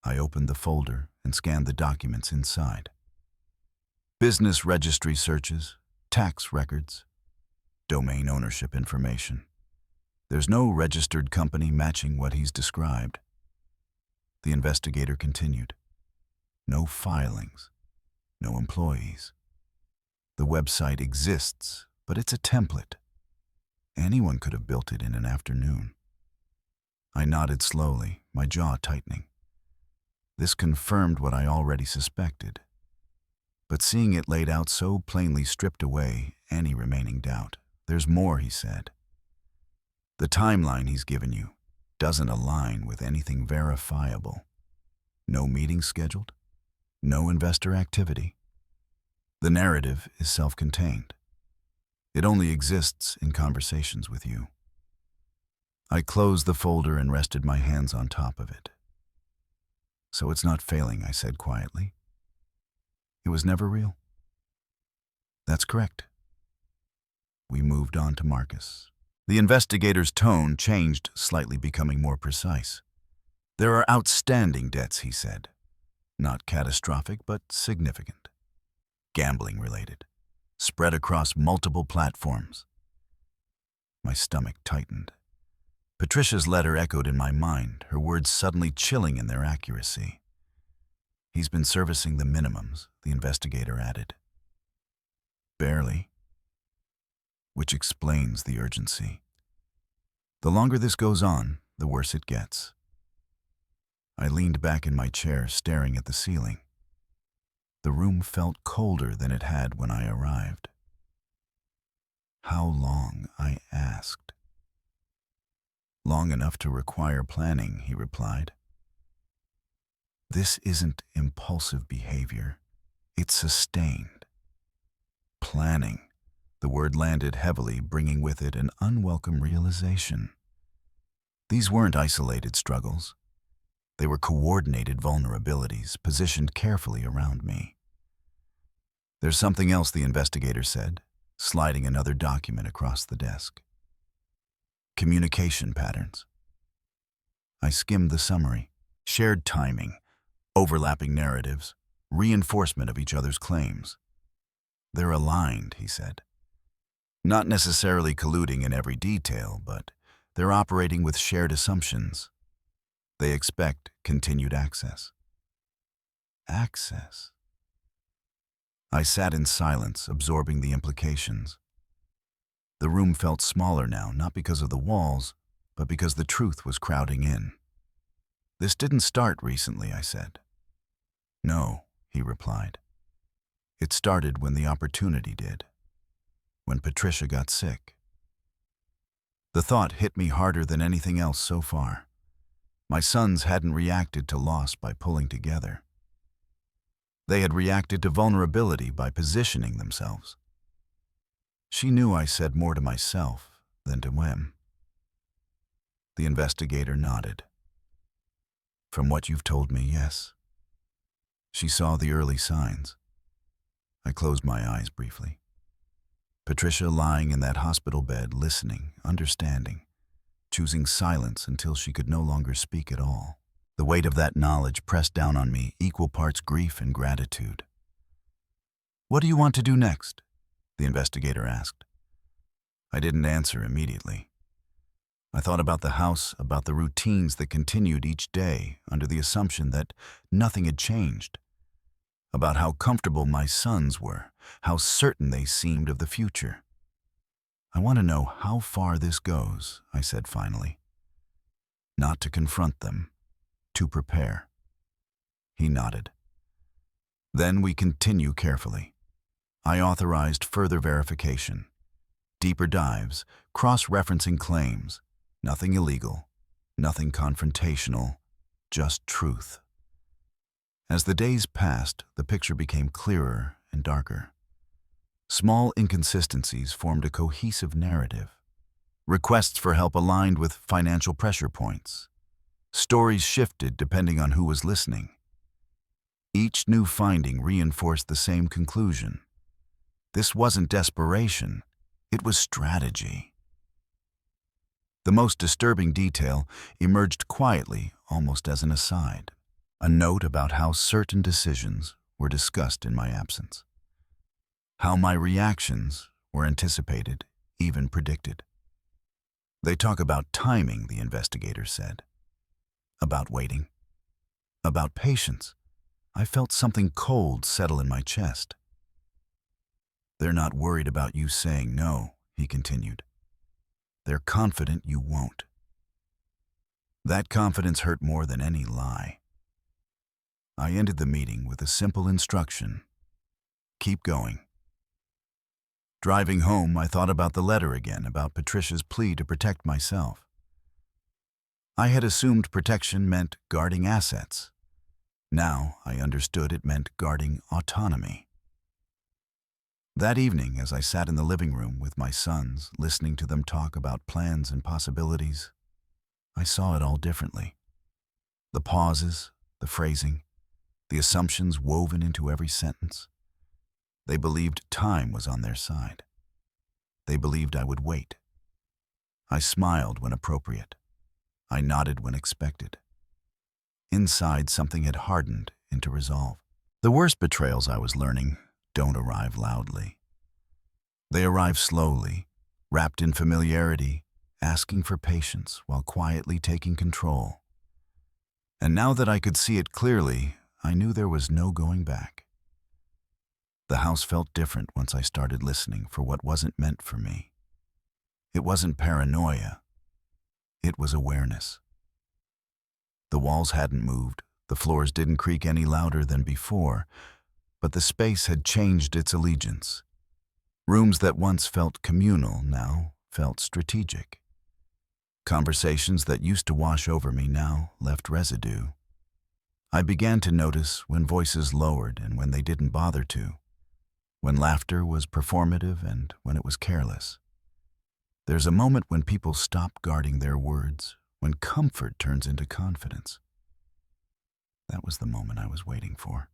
I opened the folder and scanned the documents inside. Business registry searches, tax records, domain ownership information. There's no registered company matching what he's described. The investigator continued. No filings, no employees. The website exists, but it's a template. Anyone could have built it in an afternoon. I nodded slowly, my jaw tightening. This confirmed what I already suspected. But seeing it laid out so plainly stripped away any remaining doubt. "There's more," he said. "The timeline he's given you doesn't align with anything verifiable. No meetings scheduled, no investor activity. The narrative is self-contained. It only exists in conversations with you." I closed the folder and rested my hands on top of it. "So it's not failing," I said quietly. It was never real? That's correct. We moved on to Marcus. The investigator's tone changed, slightly becoming more precise. There are outstanding debts, he said. Not catastrophic, but significant. Gambling-related. Spread across multiple platforms. My stomach tightened. Patricia's letter echoed in my mind, her words suddenly chilling in their accuracy. He's been servicing the minimums, the investigator added. Barely. Which explains the urgency. The longer this goes on, the worse it gets. I leaned back in my chair, staring at the ceiling. The room felt colder than it had when I arrived. How long? I asked. Long enough to require planning, he replied. This isn't impulsive behavior. It's sustained. Planning. The word landed heavily, bringing with it an unwelcome realization. These weren't isolated struggles. They were coordinated vulnerabilities, positioned carefully around me. There's something else, the investigator said, sliding another document across the desk. Communication patterns. I skimmed the summary. Shared timing, overlapping narratives, reinforcement of each other's claims. They're aligned, he said. Not necessarily colluding in every detail, but they're operating with shared assumptions. They expect continued access. Access. I sat in silence, absorbing the implications. The room felt smaller now, not because of the walls, but because the truth was crowding in. This didn't start recently, I said. No, he replied. It started when the opportunity did. When Patricia got sick. The thought hit me harder than anything else so far. My sons hadn't reacted to loss by pulling together. They had reacted to vulnerability by positioning themselves. She knew I said more to myself than to him. The investigator nodded. From what you've told me, yes. She saw the early signs. I closed my eyes briefly. Patricia lying in that hospital bed, listening, understanding, choosing silence until she could no longer speak at all. The weight of that knowledge pressed down on me, equal parts grief and gratitude. What do you want to do next? The investigator asked. I didn't answer immediately. I thought about the house, about the routines that continued each day under the assumption that nothing had changed, about how comfortable my sons were, how certain they seemed of the future. I want to know how far this goes, I said finally. Not to confront them, to prepare. He nodded. Then we continue carefully. I authorized further verification, deeper dives, cross-referencing claims, nothing illegal, nothing confrontational, just truth. As the days passed, the picture became clearer and darker. Small inconsistencies formed a cohesive narrative. Requests for help aligned with financial pressure points. Stories shifted depending on who was listening. Each new finding reinforced the same conclusion. This wasn't desperation, it was strategy. The most disturbing detail emerged quietly, almost as an aside. A note about how certain decisions were discussed in my absence. How my reactions were anticipated, even predicted. They talk about timing, the investigator said. About waiting. About patience. I felt something cold settle in my chest. They're not worried about you saying no, he continued. They're confident you won't. That confidence hurt more than any lie. I ended the meeting with a simple instruction. Keep going. Driving home, I thought about the letter again, about Patricia's plea to protect myself. I had assumed protection meant guarding assets. Now I understood it meant guarding autonomy. That evening, as I sat in the living room with my sons, listening to them talk about plans and possibilities, I saw it all differently. The pauses, the phrasing, the assumptions woven into every sentence. They believed time was on their side. They believed I would wait. I smiled when appropriate. I nodded when expected. Inside, something had hardened into resolve. The worst betrayals, I was learning, don't arrive loudly. They arrive slowly, wrapped in familiarity, asking for patience while quietly taking control. And now that I could see it clearly, I knew there was no going back. The house felt different once I started listening for what wasn't meant for me. It wasn't paranoia. It was awareness. The walls hadn't moved, the floors didn't creak any louder than before, but the space had changed its allegiance. Rooms that once felt communal now felt strategic. Conversations that used to wash over me now left residue. I began to notice when voices lowered and when they didn't bother to, when laughter was performative and when it was careless. There's a moment when people stop guarding their words, when comfort turns into confidence. That was the moment I was waiting for.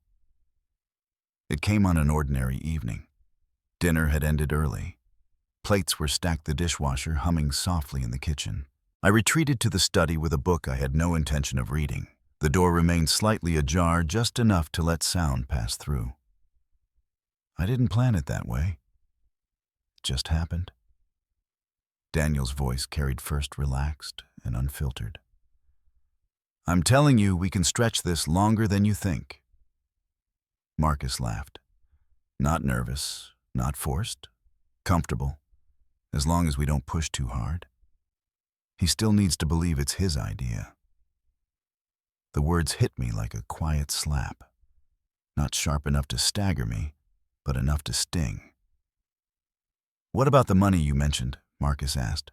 It came on an ordinary evening. Dinner had ended early. Plates were stacked, the dishwasher humming softly in the kitchen. I retreated to the study with a book I had no intention of reading. The door remained slightly ajar, just enough to let sound pass through. I didn't plan it that way. It just happened. Daniel's voice carried first relaxed and unfiltered. I'm telling you, we can stretch this longer than you think. Marcus laughed. Not nervous, not forced, comfortable, as long as we don't push too hard. He still needs to believe it's his idea. The words hit me like a quiet slap, not sharp enough to stagger me, but enough to sting. What about the money you mentioned? Marcus asked.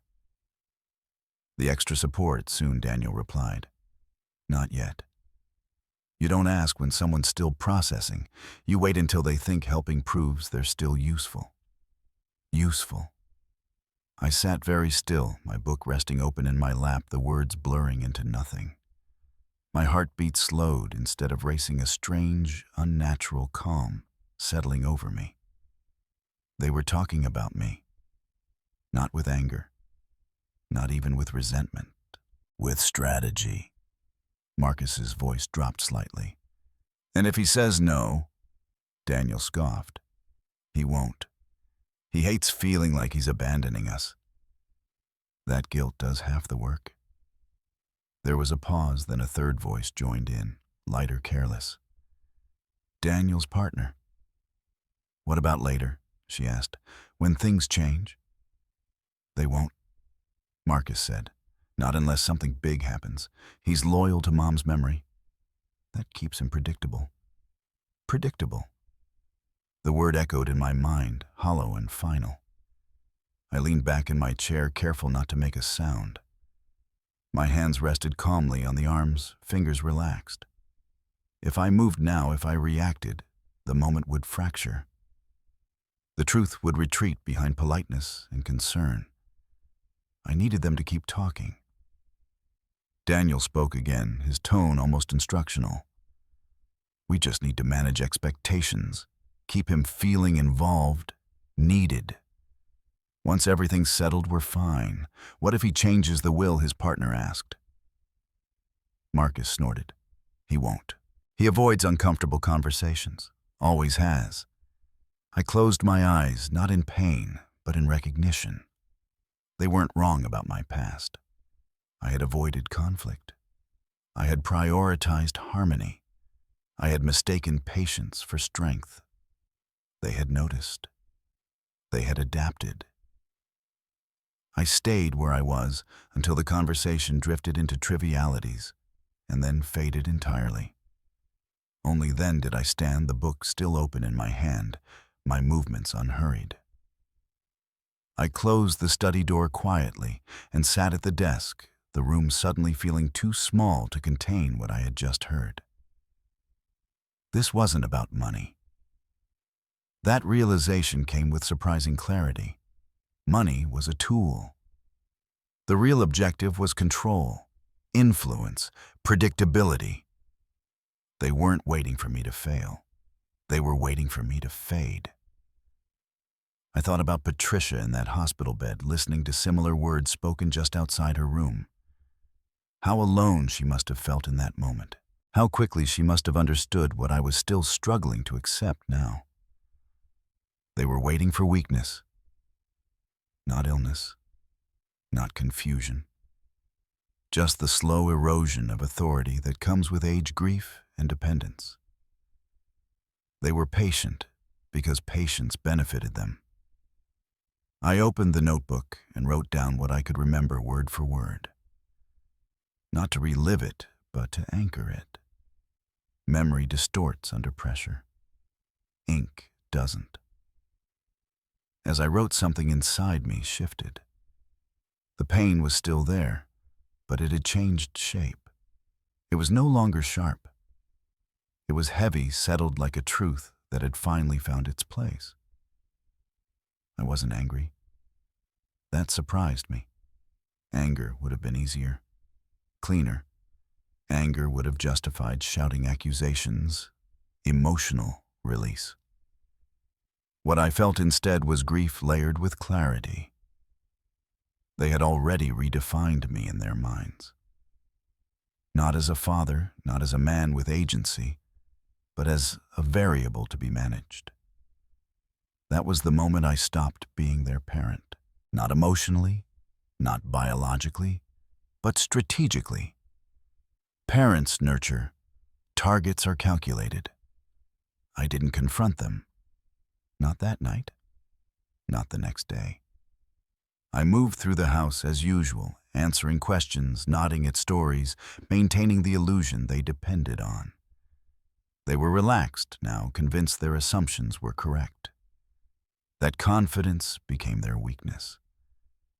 The extra support, soon, Daniel replied. Not yet. You don't ask when someone's still processing. You wait until they think helping proves they're still useful. Useful. I sat very still, my book resting open in my lap, the words blurring into nothing. My heartbeat slowed instead of racing, a strange, unnatural calm settling over me. They were talking about me. Not with anger, not even with resentment, with strategy. Marcus's voice dropped slightly. And if he says no, Daniel scoffed. He won't. He hates feeling like he's abandoning us. That guilt does half the work. There was a pause, then a third voice joined in, lighter, careless. Daniel's partner. What about later? She asked. When things change? They won't, Marcus said. Not unless something big happens. He's loyal to Mom's memory. That keeps him predictable. Predictable. The word echoed in my mind, hollow and final. I leaned back in my chair, careful not to make a sound. My hands rested calmly on the arms, fingers relaxed. If I moved now, if I reacted, the moment would fracture. The truth would retreat behind politeness and concern. I needed them to keep talking. Daniel spoke again, his tone almost instructional. We just need to manage expectations, keep him feeling involved, needed. Once everything's settled, we're fine. What if he changes the will? His partner asked. Marcus snorted. He won't. He avoids uncomfortable conversations. Always has. I closed my eyes, not in pain, but in recognition. They weren't wrong about my past. I had avoided conflict. I had prioritized harmony. I had mistaken patience for strength. They had noticed. They had adapted. I stayed where I was until the conversation drifted into trivialities and then faded entirely. Only then did I stand, the book still open in my hand, my movements unhurried. I closed the study door quietly and sat at the desk, the room suddenly feeling too small to contain what I had just heard. This wasn't about money. That realization came with surprising clarity. Money was a tool. The real objective was control, influence, predictability. They weren't waiting for me to fail. They were waiting for me to fade. I thought about Patricia in that hospital bed, listening to similar words spoken just outside her room. How alone she must have felt in that moment. How quickly she must have understood what I was still struggling to accept now. They were waiting for weakness, not illness, not confusion. Just the slow erosion of authority that comes with age, grief, and dependence. They were patient because patience benefited them. I opened the notebook and wrote down what I could remember word for word. Not to relive it, but to anchor it. Memory distorts under pressure. Ink doesn't. As I wrote, something inside me shifted. The pain was still there, but it had changed shape. It was no longer sharp. It was heavy, settled like a truth that had finally found its place. I wasn't angry. That surprised me. Anger would have been easier, cleaner. Anger would have justified shouting accusations, emotional release. What I felt instead was grief layered with clarity. They had already redefined me in their minds. Not as a father, not as a man with agency, but as a variable to be managed. That was the moment I stopped being their parent, not emotionally, not biologically, but strategically. Parents nurture, targets are calculated. I didn't confront them. Not that night, not the next day. I moved through the house as usual, answering questions, nodding at stories, maintaining the illusion they depended on. They were relaxed now, convinced their assumptions were correct. That confidence became their weakness.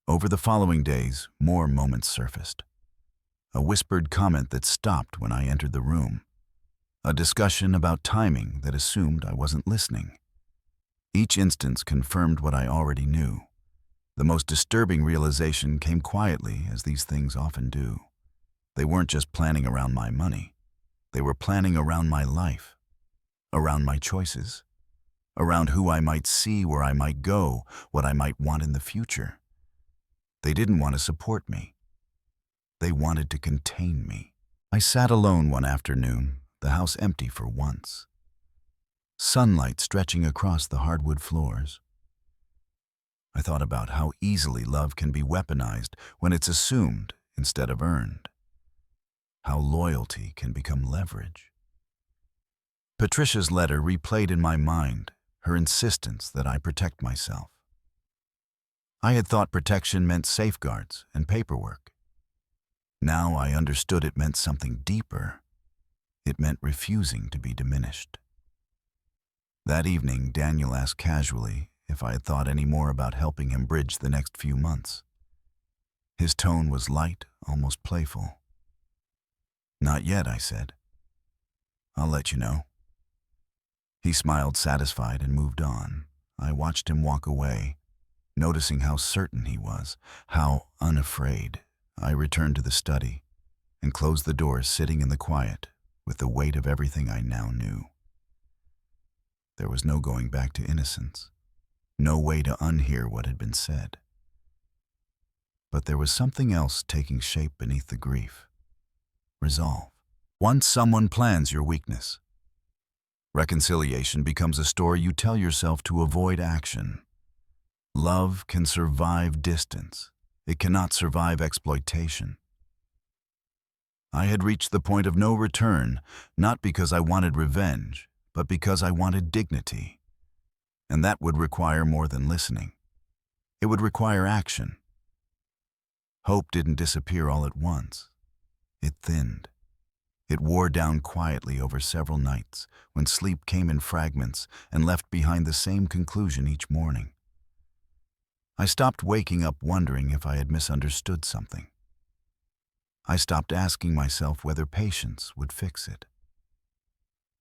Over the following days, more moments surfaced. A whispered comment that stopped when I entered the room. A discussion about timing that assumed I wasn't listening. Each instance confirmed what I already knew. The most disturbing realization came quietly, as these things often do. They weren't just planning around my money. They were planning around my life, around my choices, around who I might see, where I might go, what I might want in the future. They didn't want to support me. They wanted to contain me. I sat alone one afternoon, the house empty for once. Sunlight stretching across the hardwood floors. I thought about how easily love can be weaponized when it's assumed instead of earned. How loyalty can become leverage. Patricia's letter replayed in my mind, her insistence that I protect myself. I had thought protection meant safeguards and paperwork. Now I understood it meant something deeper. It meant refusing to be diminished. That evening, Daniel asked casually if I had thought any more about helping him bridge the next few months. His tone was light, almost playful. "Not yet," I said. "I'll let you know." He smiled satisfied and moved on. I watched him walk away, noticing how certain he was, how unafraid. I returned to the study and closed the door, sitting in the quiet with the weight of everything I now knew. There was no going back to innocence, no way to unhear what had been said. But there was something else taking shape beneath the grief. Resolve. Once someone plans your weakness, reconciliation becomes a story you tell yourself to avoid action. Love can survive distance. It cannot survive exploitation. I had reached the point of no return, not because I wanted revenge, but because I wanted dignity. And that would require more than listening. It would require action. Hope didn't disappear all at once. It thinned. It wore down quietly over several nights, when sleep came in fragments and left behind the same conclusion each morning. I stopped waking up wondering if I had misunderstood something. I stopped asking myself whether patience would fix it.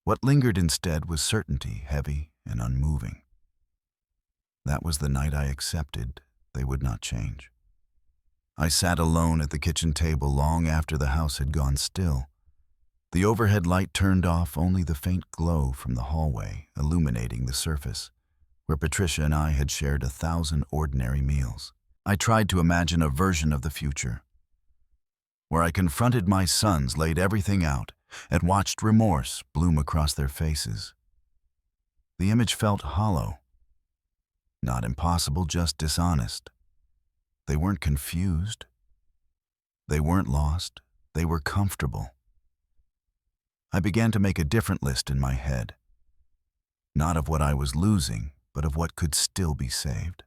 What lingered instead was certainty, heavy and unmoving. That was the night I accepted they would not change. I sat alone at the kitchen table long after the house had gone still. The overhead light turned off, only the faint glow from the hallway illuminating the surface, where Patricia and I had shared 1,000 ordinary meals. I tried to imagine a version of the future, where I confronted my sons, laid everything out, and watched remorse bloom across their faces. The image felt hollow. Not impossible, just dishonest. They weren't confused. They weren't lost. They were comfortable. I began to make a different list in my head. Not of what I was losing, but of what could still be saved.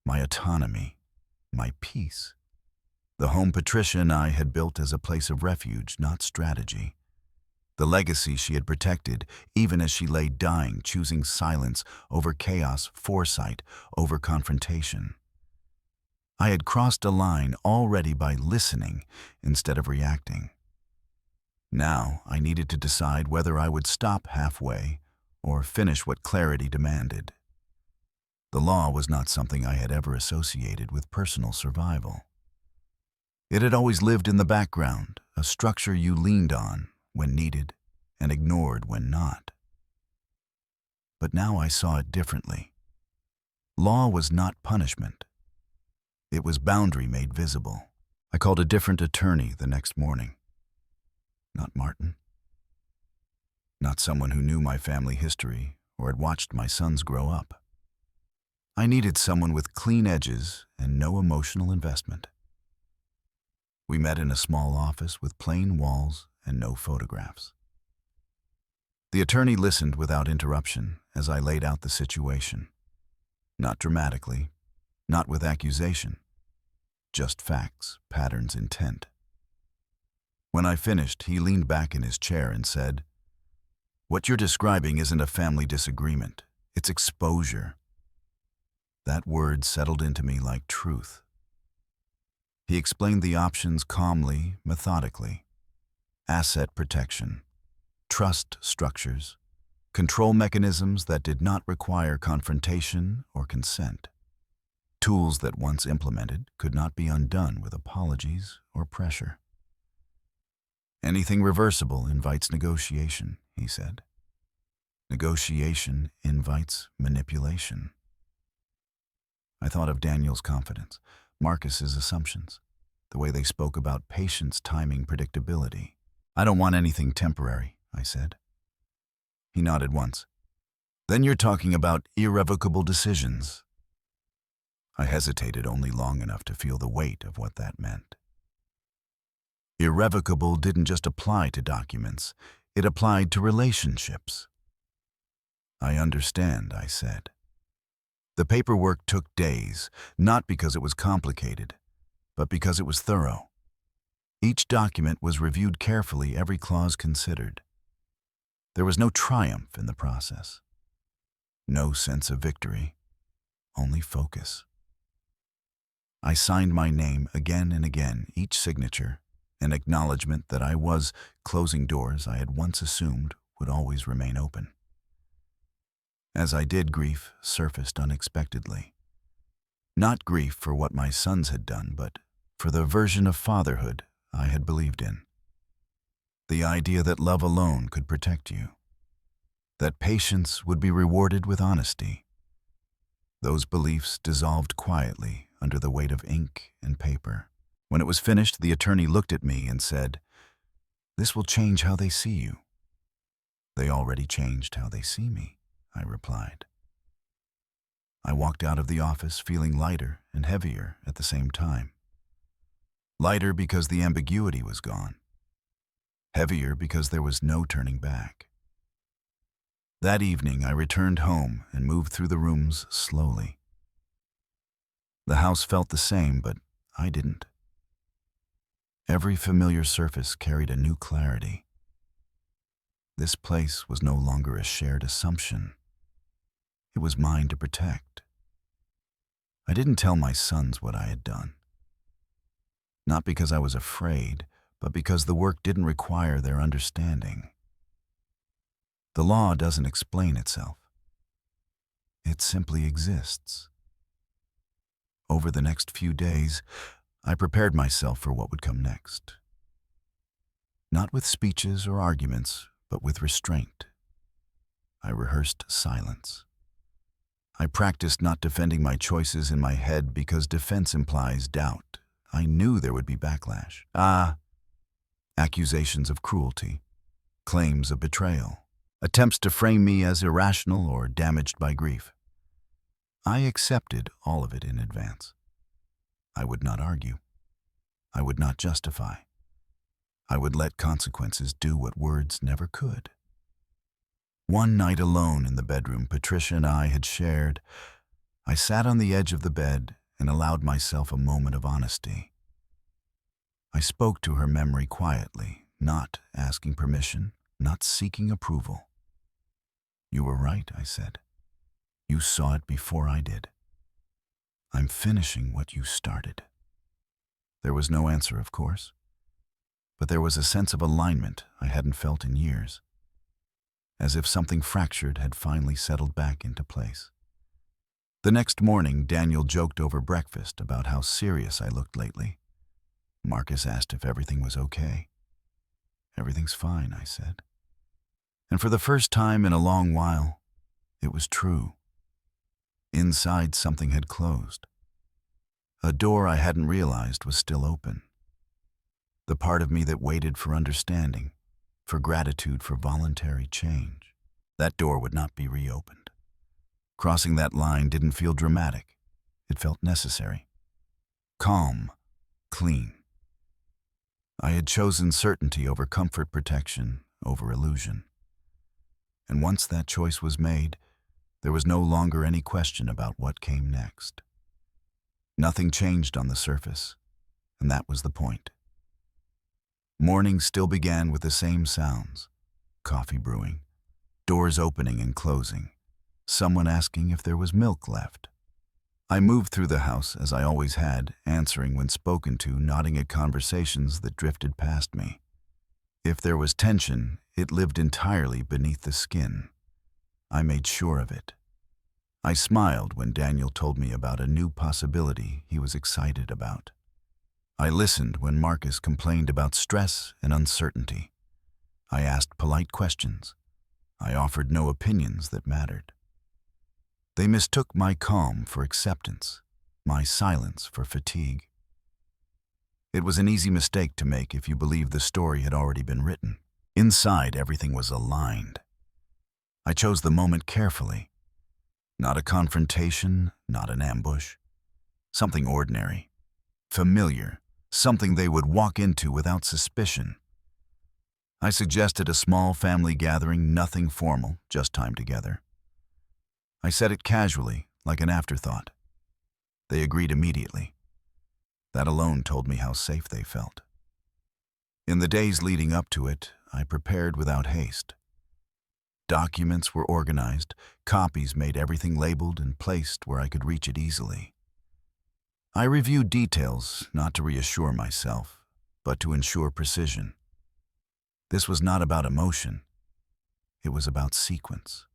My autonomy, my peace. The home Patricia and I had built as a place of refuge, not strategy. The legacy she had protected, even as she lay dying, choosing silence over chaos, foresight over confrontation. I had crossed a line already by listening instead of reacting. Now I needed to decide whether I would stop halfway or finish what clarity demanded. The law was not something I had ever associated with personal survival. It had always lived in the background, a structure you leaned on when needed and ignored when not. But now I saw it differently. Law was not punishment. It was boundary made visible. I called a different attorney the next morning. Not Martin. Not someone who knew my family history or had watched my sons grow up. I needed someone with clean edges and no emotional investment. We met in a small office with plain walls and no photographs. The attorney listened without interruption as I laid out the situation. Not dramatically, not with accusation, just facts, patterns, intent. When I finished, he leaned back in his chair and said, "What you're describing isn't a family disagreement, it's exposure." That word settled into me like truth. He explained the options calmly, methodically. Asset protection, trust structures, control mechanisms that did not require confrontation or consent. Tools that once implemented could not be undone with apologies or pressure. Anything reversible invites negotiation, he said. Negotiation invites manipulation. I thought of Daniel's confidence, Marcus's assumptions, the way they spoke about patience, timing, predictability. "I don't want anything temporary," I said. He nodded once. "Then you're talking about irrevocable decisions." I hesitated only long enough to feel the weight of what that meant. Irrevocable didn't just apply to documents, it applied to relationships. "I understand," I said. The paperwork took days, not because it was complicated, but because it was thorough. Each document was reviewed carefully, every clause considered. There was no triumph in the process. No sense of victory, only focus. I signed my name again and again, each signature, an acknowledgement that I was closing doors I had once assumed would always remain open. As I did, grief surfaced unexpectedly. Not grief for what my sons had done, but for the version of fatherhood I had believed in. The idea that love alone could protect you. That patience would be rewarded with honesty. Those beliefs dissolved quietly under the weight of ink and paper. When it was finished, the attorney looked at me and said, "This will change how they see you." "They already changed how they see me," I replied. I walked out of the office feeling lighter and heavier at the same time. Lighter because the ambiguity was gone. Heavier because there was no turning back. That evening, I returned home and moved through the rooms slowly. The house felt the same, but I didn't. Every familiar surface carried a new clarity. This place was no longer a shared assumption. It was mine to protect. I didn't tell my sons what I had done. Not because I was afraid, but because the work didn't require their understanding. The law doesn't explain itself. It simply exists. Over the next few days, I prepared myself for what would come next. Not with speeches or arguments, but with restraint. I rehearsed silence. I practiced not defending my choices in my head because defense implies doubt. I knew there would be backlash. Accusations of cruelty, claims of betrayal, attempts to frame me as irrational or damaged by grief. I accepted all of it in advance. I would not argue. I would not justify. I would let consequences do what words never could. One night alone in the bedroom Patricia and I had shared, I sat on the edge of the bed and allowed myself a moment of honesty. I spoke to her memory quietly, not asking permission, not seeking approval. "You were right," I said. "You saw it before I did. I'm finishing what you started." There was no answer, of course, but there was a sense of alignment I hadn't felt in years, as if something fractured had finally settled back into place. The next morning, Daniel joked over breakfast about how serious I looked lately. Marcus asked if everything was okay. "Everything's fine," I said. And for the first time in a long while, it was true. Inside, something had closed. A door I hadn't realized was still open. The part of me that waited for understanding, for gratitude, for voluntary change. That door would not be reopened. Crossing that line didn't feel dramatic. It felt necessary. Calm, clean. I had chosen certainty over comfort, protection over illusion. And once that choice was made, there was no longer any question about what came next. Nothing changed on the surface, and that was the point. Morning still began with the same sounds: coffee brewing, doors opening and closing, someone asking if there was milk left. I moved through the house as I always had, answering when spoken to, nodding at conversations that drifted past me. If there was tension, it lived entirely beneath the skin. I made sure of it. I smiled when Daniel told me about a new possibility he was excited about. I listened when Marcus complained about stress and uncertainty. I asked polite questions. I offered no opinions that mattered. They mistook my calm for acceptance, my silence for fatigue. It was an easy mistake to make if you believed the story had already been written. Inside, everything was aligned. I chose the moment carefully. Not a confrontation, not an ambush. Something ordinary, familiar, something they would walk into without suspicion. I suggested a small family gathering, nothing formal, just time together. I said it casually, like an afterthought. They agreed immediately. That alone told me how safe they felt. In the days leading up to it, I prepared without haste. Documents were organized, copies made, everything labeled and placed where I could reach it easily. I reviewed details, not to reassure myself, but to ensure precision. This was not about emotion. It was about sequence.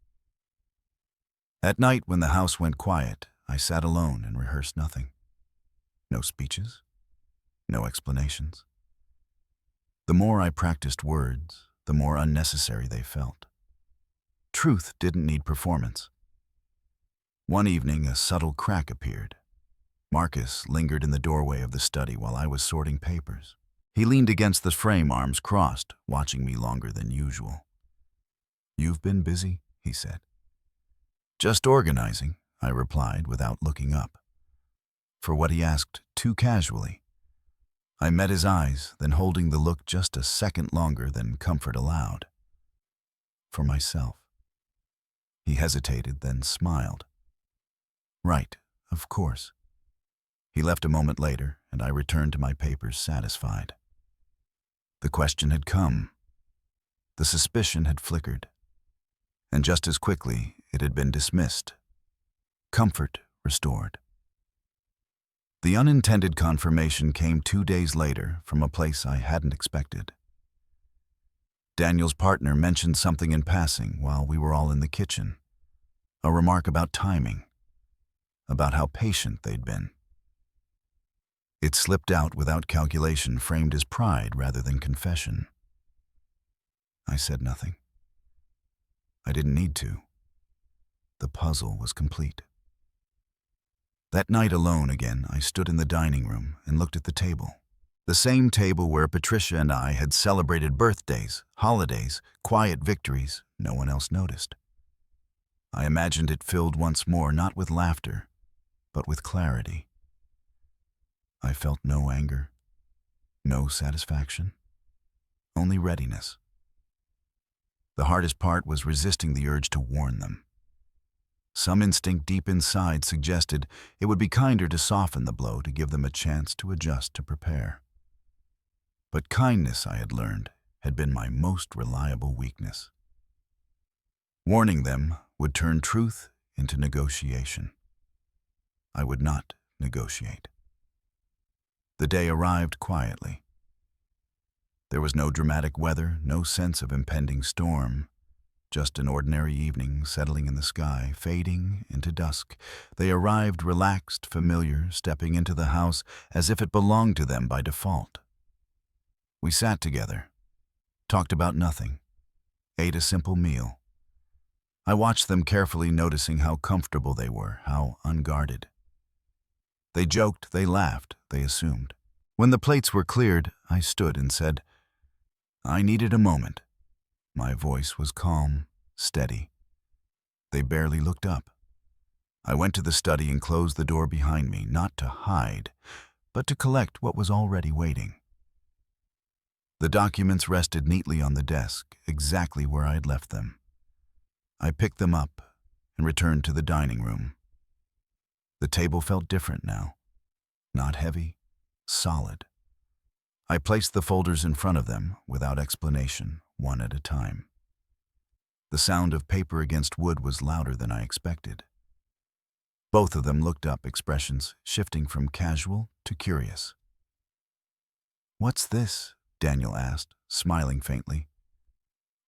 At night, when the house went quiet, I sat alone and rehearsed nothing. No speeches, no explanations. The more I practiced words, the more unnecessary they felt. Truth didn't need performance. One evening, a subtle crack appeared. Marcus lingered in the doorway of the study while I was sorting papers. He leaned against the frame, arms crossed, watching me longer than usual. "You've been busy," he said. "Just organizing," I replied without looking up. For what he asked too casually. I met his eyes, then holding the look just a second longer than comfort allowed. For myself. He hesitated, then smiled. "Right, of course." He left a moment later, and I returned to my papers satisfied. The question had come. The suspicion had flickered. And just as quickly, it had been dismissed. Comfort restored. The unintended confirmation came 2 days later from a place I hadn't expected. Daniel's partner mentioned something in passing while we were all in the kitchen. A remark about timing, about how patient they'd been. It slipped out without calculation, framed as pride rather than confession. I said nothing. I didn't need to. The puzzle was complete. That night alone again, I stood in the dining room and looked at the table. The same table where Patricia and I had celebrated birthdays, holidays, quiet victories no one else noticed. I imagined it filled once more not with laughter, but with clarity. I felt no anger, no satisfaction, only readiness. The hardest part was resisting the urge to warn them. Some instinct deep inside suggested it would be kinder to soften the blow to give them a chance to adjust, to prepare. But kindness, I had learned, had been my most reliable weakness. Warning them would turn truth into negotiation. I would not negotiate. The day arrived quietly. There was no dramatic weather, no sense of impending storm. Just an ordinary evening settling in the sky, fading into dusk. They arrived relaxed, familiar, stepping into the house as if it belonged to them by default. We sat together, talked about nothing, ate a simple meal. I watched them carefully, noticing how comfortable they were, how unguarded. They joked, they laughed, they assumed. When the plates were cleared, I stood and said, "I needed a moment." My voice was calm, steady. They barely looked up. I went to the study and closed the door behind me, not to hide, but to collect what was already waiting. The documents rested neatly on the desk, exactly where I had left them. I picked them up and returned to the dining room. The table felt different now, not heavy, solid. I placed the folders in front of them without explanation, one at a time. The sound of paper against wood was louder than I expected. Both of them looked up, expressions shifting from casual to curious. "What's this?" Daniel asked, smiling faintly.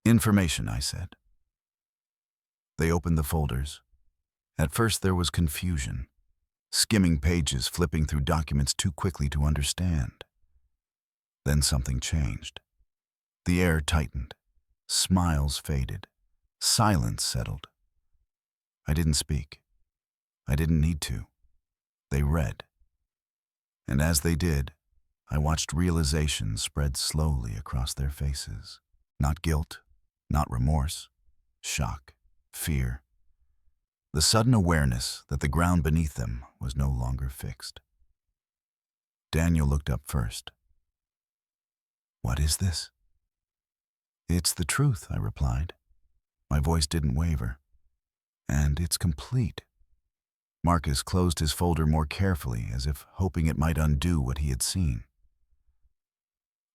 "Information," I said. They opened the folders. At first there was confusion, skimming pages, flipping through documents too quickly to understand. Then something changed. The air tightened. Smiles faded. Silence settled. I didn't speak. I didn't need to. They read. And as they did, I watched realization spread slowly across their faces. Not guilt, not remorse, shock, fear. The sudden awareness that the ground beneath them was no longer fixed. Daniel looked up first. "What is this?" "It's the truth," I replied. My voice didn't waver. "And it's complete." Marcus closed his folder more carefully, as if hoping it might undo what he had seen.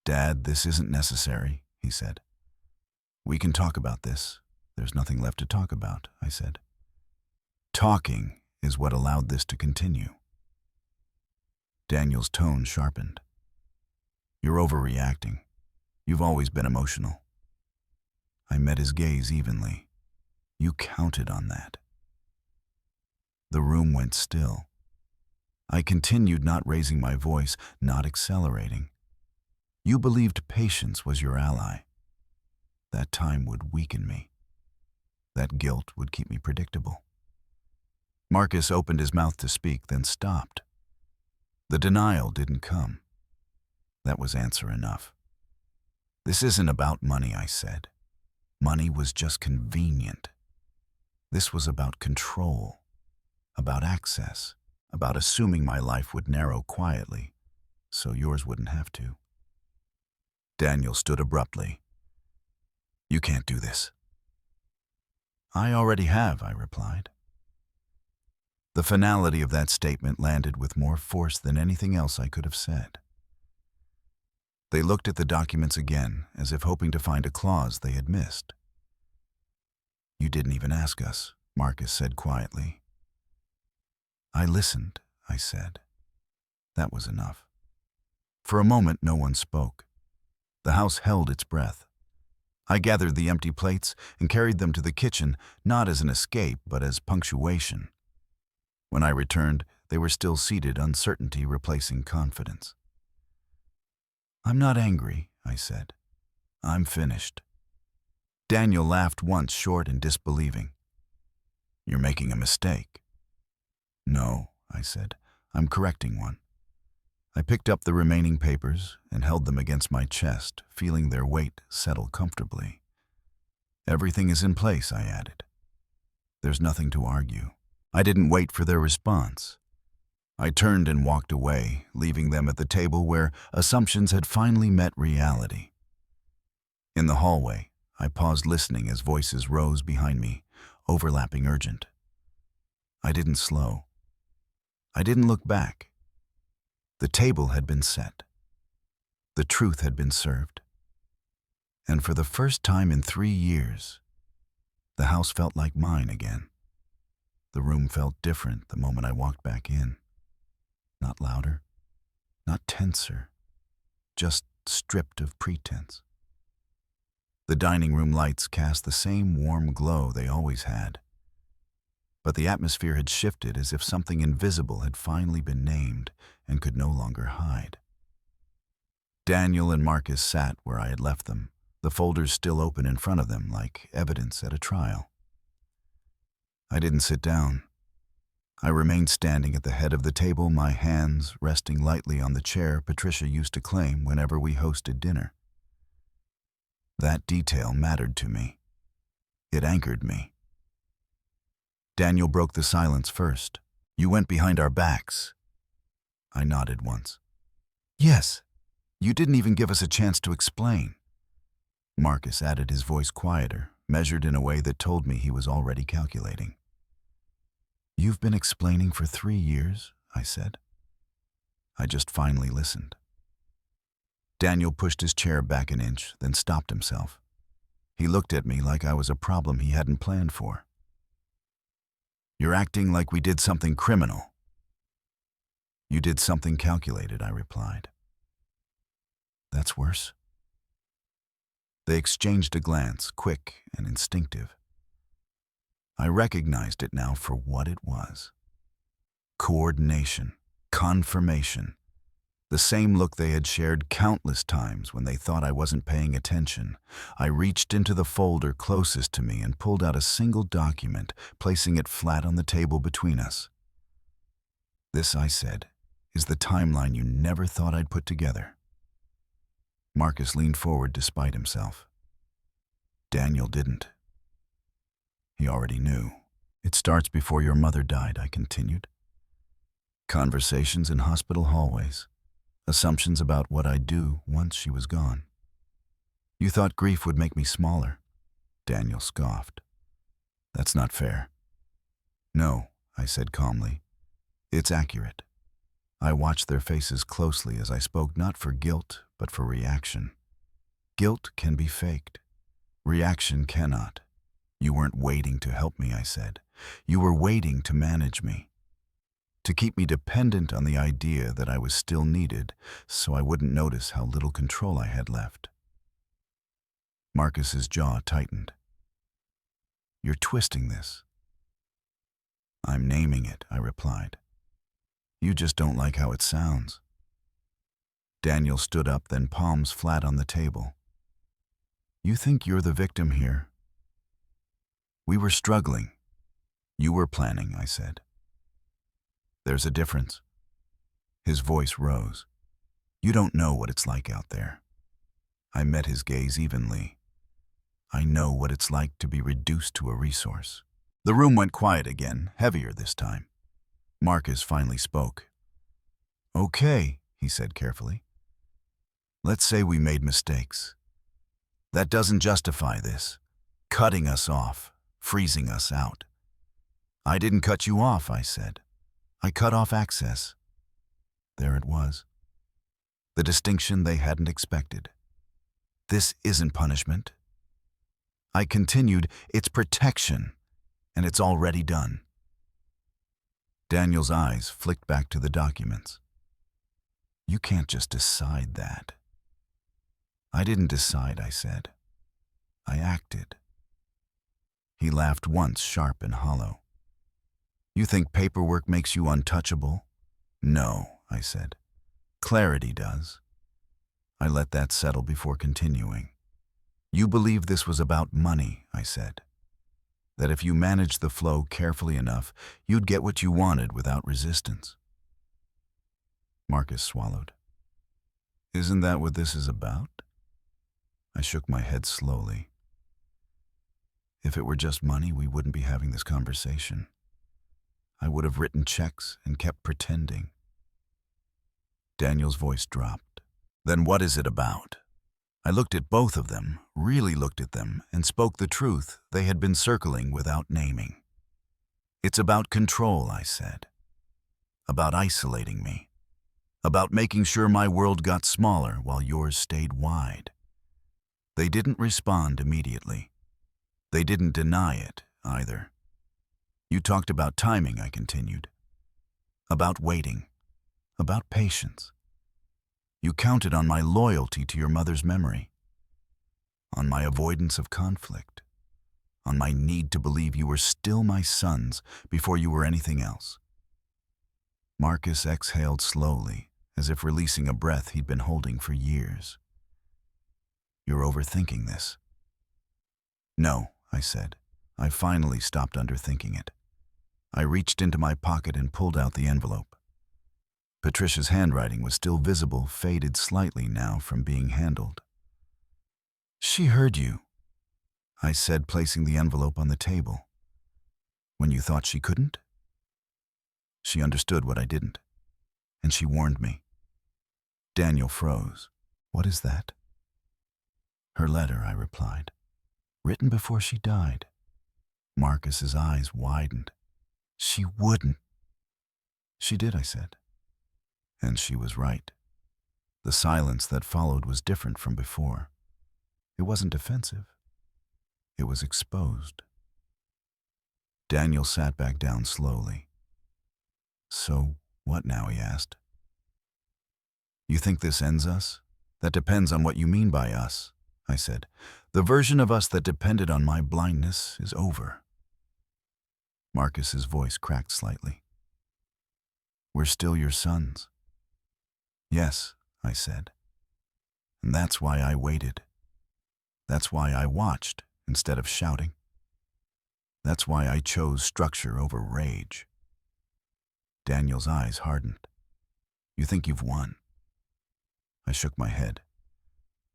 "Dad, this isn't necessary," he said. "We can talk about this. There's nothing left to talk about," I said. "Talking is what allowed this to continue." Daniel's tone sharpened. "You're overreacting. You've always been emotional." I met his gaze evenly. "You counted on that." The room went still. I continued, not raising my voice, not accelerating. "You believed patience was your ally. That time would weaken me. That guilt would keep me predictable." Marcus opened his mouth to speak, then stopped. The denial didn't come. That was answer enough. "This isn't about money," I said. Money was just convenient. This was about control, about access, about assuming my life would narrow quietly, so yours wouldn't have to. Daniel stood abruptly. "You can't do this." "I already have," I replied. The finality of that statement landed with more force than anything else I could have said. They looked at the documents again, as if hoping to find a clause they had missed. "You didn't even ask us," Marcus said quietly. "I listened," I said. That was enough. For a moment, no one spoke. The house held its breath. I gathered the empty plates and carried them to the kitchen, not as an escape, but as punctuation. When I returned, they were still seated, uncertainty replacing confidence. "I'm not angry," I said. "I'm finished." Daniel laughed once, short and disbelieving. "You're making a mistake." "No," I said. I'm correcting one. I picked up the remaining papers and held them against my chest, feeling their weight settle comfortably. Everything is in place, I added. There's nothing to argue. I didn't wait for their response. I turned and walked away, leaving them at the table where assumptions had finally met reality. In the hallway, I paused listening as voices rose behind me, overlapping urgent. I didn't slow. I didn't look back. The table had been set. The truth had been served. And for the first time in 3 years, the house felt like mine again. The room felt different the moment I walked back in. Not louder, not tenser, just stripped of pretense. The dining room lights cast the same warm glow they always had. But the atmosphere had shifted as if something invisible had finally been named and could no longer hide. Daniel and Marcus sat where I had left them, the folders still open in front of them like evidence at a trial. I didn't sit down. I remained standing at the head of the table, my hands resting lightly on the chair Patricia used to claim whenever we hosted dinner. That detail mattered to me. It anchored me. Daniel broke the silence first. You went behind our backs. I nodded once. Yes, you didn't even give us a chance to explain. Marcus added, his voice quieter, measured in a way that told me he was already calculating. You've been explaining for 3 years, I said. I just finally listened. Daniel pushed his chair back an inch, then stopped himself. He looked at me like I was a problem he hadn't planned for. You're acting like we did something criminal. You did something calculated, I replied. That's worse. They exchanged a glance, quick and instinctive. I recognized it now for what it was. Coordination, confirmation. The same look they had shared countless times when they thought I wasn't paying attention. I reached into the folder closest to me and pulled out a single document, placing it flat on the table between us. This, I said, is the timeline you never thought I'd put together. Marcus leaned forward despite himself. Daniel didn't. He already knew. It starts before your mother died, I continued. Conversations in hospital hallways. Assumptions about what I'd do once she was gone. You thought grief would make me smaller. Daniel scoffed. That's not fair. No, I said calmly. It's accurate. I watched their faces closely as I spoke, not for guilt, but for reaction. Guilt can be faked. Reaction cannot. You weren't waiting to help me, I said. You were waiting to manage me. To keep me dependent on the idea that I was still needed, so I wouldn't notice how little control I had left. Marcus's jaw tightened. You're twisting this. I'm naming it, I replied. You just don't like how it sounds. Daniel stood up, then palms flat on the table. You think you're the victim here? We were struggling. You were planning, I said. There's a difference. His voice rose. You don't know what it's like out there. I met his gaze evenly. I know what it's like to be reduced to a resource. The room went quiet again, heavier this time. Marcus finally spoke. Okay, he said carefully. Let's say we made mistakes. That doesn't justify this. Cutting us off, freezing us out. I didn't cut you off, I said. I cut off access. There it was. The distinction they hadn't expected. This isn't punishment. I continued, it's protection, and it's already done. Daniel's eyes flicked back to the documents. You can't just decide that. I didn't decide, I said. I acted. He laughed once, sharp and hollow. You think paperwork makes you untouchable? No, I said. Clarity does. I let that settle before continuing. You believe this was about money, I said. that if you managed the flow carefully enough, you'd get what you wanted without resistance. Marcus swallowed. Isn't that what this is about? I shook my head slowly. If it were just money, we wouldn't be having this conversation. I would have written checks and kept pretending. Daniel's voice dropped. Then what is it about? I looked at both of them, really looked at them, and spoke the truth they had been circling without naming. It's about control, I said. About isolating me. About making sure my world got smaller while yours stayed wide. They didn't respond immediately. They didn't deny it, either. You talked about timing, I continued. About waiting. About patience. You counted on my loyalty to your mother's memory. On my avoidance of conflict. On my need to believe you were still my sons before you were anything else. Marcus exhaled slowly, as if releasing a breath he'd been holding for years. You're overthinking this. No, I said. I finally stopped underthinking it. I reached into my pocket and pulled out the envelope. Patricia's handwriting was still visible, faded slightly now from being handled. She heard you, I said, placing the envelope on the table. When you thought she couldn't? She understood what I didn't, and she warned me. Daniel froze. What is that? Her letter, I replied. Written before she died. Marcus's eyes widened. She wouldn't. She did, I said. And she was right. The silence that followed was different from before. It wasn't defensive. It was exposed. Daniel sat back down slowly. So, what now, he asked. You think this ends us? That depends on what you mean by us, I said. The version of us that depended on my blindness is over. Marcus's voice cracked slightly. We're still your sons. Yes, I said. And that's why I waited. That's why I watched instead of shouting. That's why I chose structure over rage. Daniel's eyes hardened. You think you've won? I shook my head.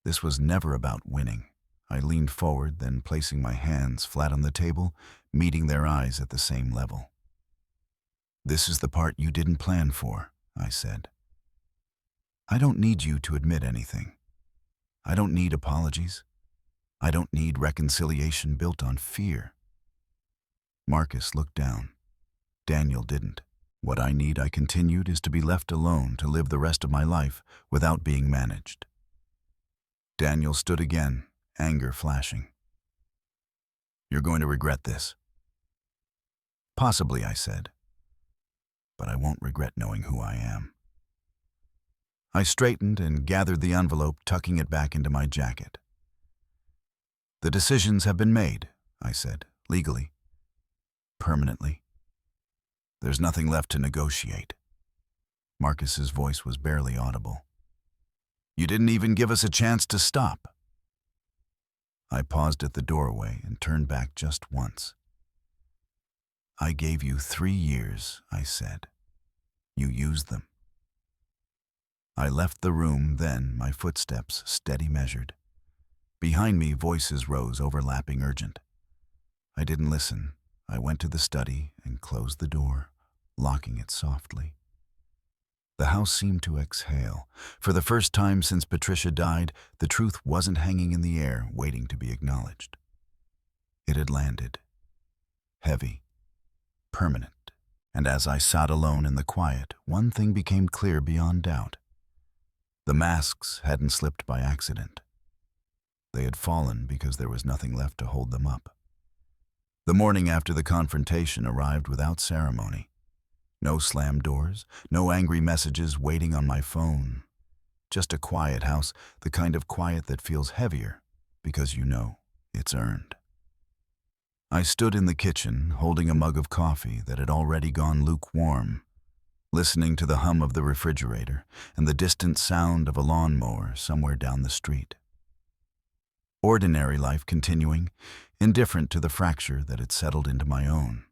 This was never about winning. I leaned forward, then placing my hands flat on the table, meeting their eyes at the same level. This is the part you didn't plan for, I said. I don't need you to admit anything. I don't need apologies. I don't need reconciliation built on fear. Marcus looked down. Daniel didn't. What I need, I continued, is to be left alone to live the rest of my life without being managed. Daniel stood again, anger flashing. You're going to regret this. Possibly, I said. But I won't regret knowing who I am. I straightened and gathered the envelope, tucking it back into my jacket. The decisions have been made, I said, legally, permanently. There's nothing left to negotiate. Marcus's voice was barely audible. You didn't even give us a chance to stop. I paused at the doorway and turned back just once. I gave you 3 years, I said. You used them. I left the room then, my footsteps steady measured. Behind me, voices rose, overlapping, urgent. I didn't listen. I went to the study and closed the door, locking it softly. The house seemed to exhale. For the first time since Patricia died, the truth wasn't hanging in the air, waiting to be acknowledged. It had landed. Heavy. Permanent. And as I sat alone in the quiet, one thing became clear beyond doubt. The masks hadn't slipped by accident. They had fallen because there was nothing left to hold them up. The morning after the confrontation arrived without ceremony. No slammed doors, no angry messages waiting on my phone. Just a quiet house, the kind of quiet that feels heavier because you know it's earned. I stood in the kitchen, holding a mug of coffee that had already gone lukewarm, listening to the hum of the refrigerator and the distant sound of a lawnmower somewhere down the street. Ordinary life continuing indifferent to the fracture that had settled into my own.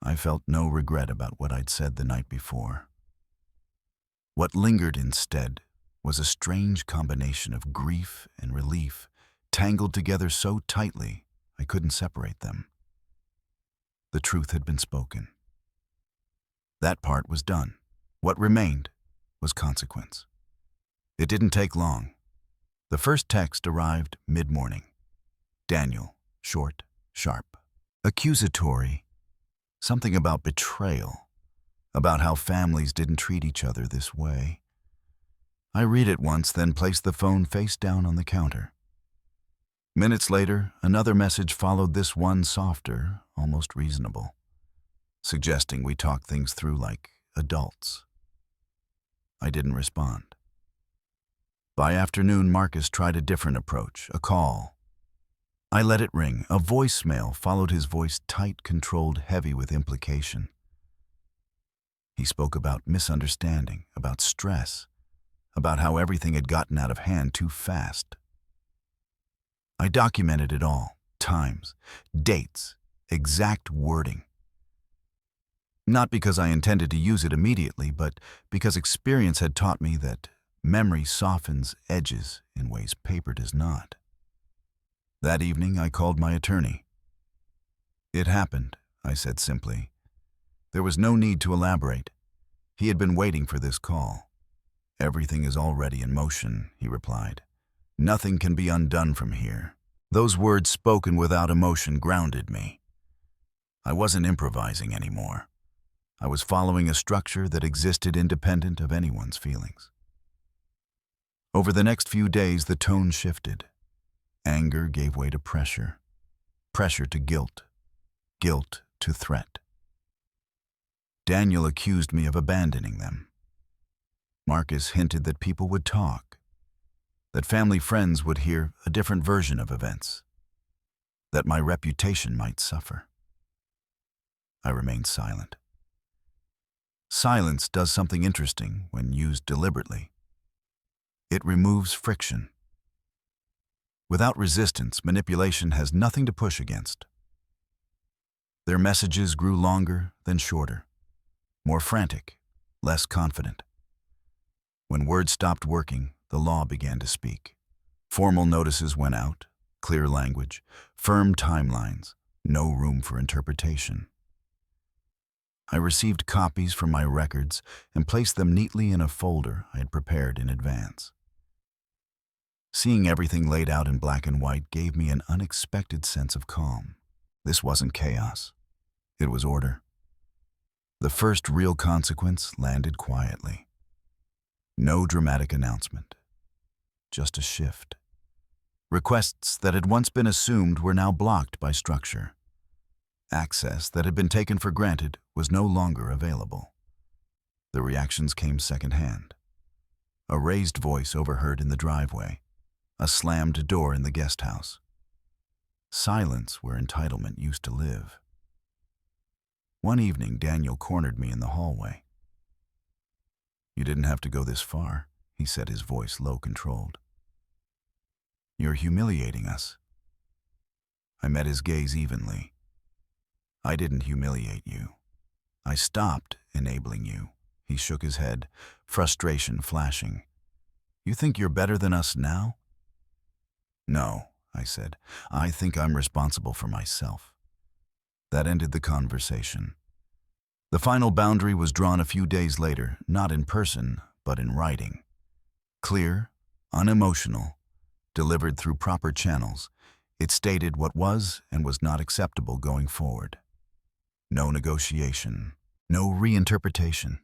I felt no regret about what I'd said the night before. What lingered instead was a strange combination of grief and relief, tangled together so tightly I couldn't separate them. The truth had been spoken. That part was done. What remained was consequence. It didn't take long. The first text arrived mid-morning. Daniel, short, sharp, accusatory, something about betrayal, about how families didn't treat each other this way. I read it once, then placed the phone face down on the counter. Minutes later, another message followed, this one softer, almost reasonable, suggesting we talk things through like adults. I didn't respond. By afternoon, Marcus tried a different approach, a call. I let it ring. A voicemail followed his voice, tight, controlled, heavy with implication. He spoke about misunderstanding, about stress, about how everything had gotten out of hand too fast. I documented it all, times, dates, exact wording. Not because I intended to use it immediately, but because experience had taught me that memory softens edges in ways paper does not. That evening, I called my attorney. It happened, I said simply. There was no need to elaborate. He had been waiting for this call. Everything is already in motion, he replied. Nothing can be undone from here. Those words spoken without emotion grounded me. I wasn't improvising anymore. I was following a structure that existed independent of anyone's feelings. Over the next few days, the tone shifted. Anger gave way to pressure, pressure to guilt, guilt to threat. Daniel accused me of abandoning them. Marcus hinted that people would talk, that family friends would hear a different version of events, that my reputation might suffer. I remained silent. Silence does something interesting when used deliberately. It removes friction. Without resistance, manipulation has nothing to push against. Their messages grew longer then shorter, more frantic, less confident. When words stopped working, the law began to speak. Formal notices went out, clear language, firm timelines, no room for interpretation. I received copies from my records and placed them neatly in a folder I had prepared in advance. Seeing everything laid out in black and white gave me an unexpected sense of calm. This wasn't chaos. It was order. The first real consequence landed quietly. No dramatic announcement. Just a shift. Requests that had once been assumed were now blocked by structure. Access that had been taken for granted was no longer available. The reactions came secondhand. A raised voice overheard in the driveway. A slammed door in the guest house. Silence where entitlement used to live. One evening, Daniel cornered me in the hallway. "You didn't have to go this far," he said, his voice low-controlled. "You're humiliating us." I met his gaze evenly. "I didn't humiliate you. I stopped enabling you." He shook his head, frustration flashing. "You think you're better than us now?" "No," I said. "I think I'm responsible for myself." That ended the conversation. The final boundary was drawn a few days later, not in person, but in writing. Clear, unemotional, delivered through proper channels, it stated what was and was not acceptable going forward. No negotiation, no reinterpretation.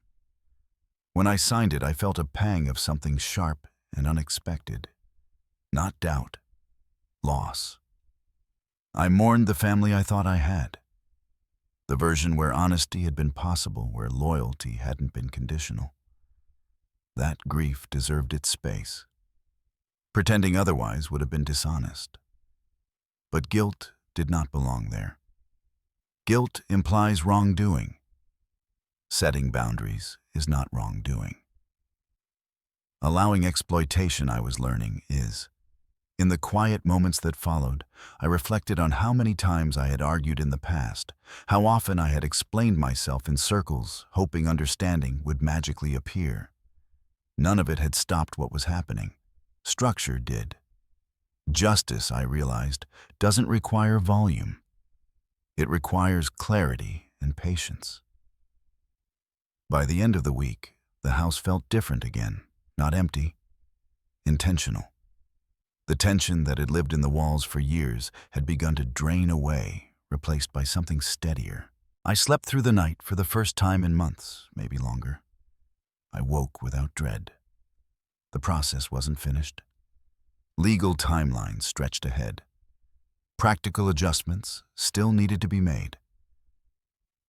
When I signed it, I felt a pang of something sharp and unexpected. Not doubt. Loss. I mourned the family I thought I had. The version where honesty had been possible, where loyalty hadn't been conditional. That grief deserved its space. Pretending otherwise would have been dishonest. But guilt did not belong there. Guilt implies wrongdoing. Setting boundaries is not wrongdoing. Allowing exploitation, I was learning, is. In the quiet moments that followed, I reflected on how many times I had argued in the past, how often I had explained myself in circles, hoping understanding would magically appear. None of it had stopped what was happening. Structure did. Justice, I realized, doesn't require volume. It requires clarity and patience. By the end of the week, the house felt different again, not empty, intentional. The tension that had lived in the walls for years had begun to drain away, replaced by something steadier. I slept through the night for the first time in months, maybe longer. I woke without dread. The process wasn't finished. Legal timelines stretched ahead. Practical adjustments still needed to be made.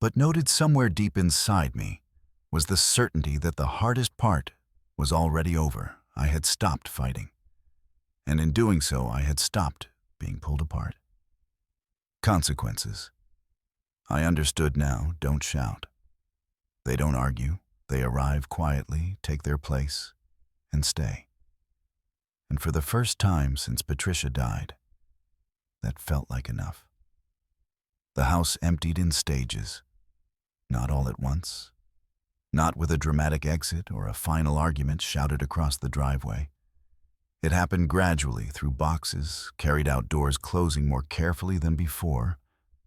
But noted somewhere deep inside me was the certainty that the hardest part was already over. I had stopped fighting. And in doing so, I had stopped being pulled apart. Consequences. I understood now, don't shout. They don't argue. They arrive quietly, take their place, and stay. And for the first time since Patricia died, that felt like enough. The house emptied in stages, not all at once, not with a dramatic exit or a final argument shouted across the driveway. It happened gradually through boxes, carried outdoors closing more carefully than before,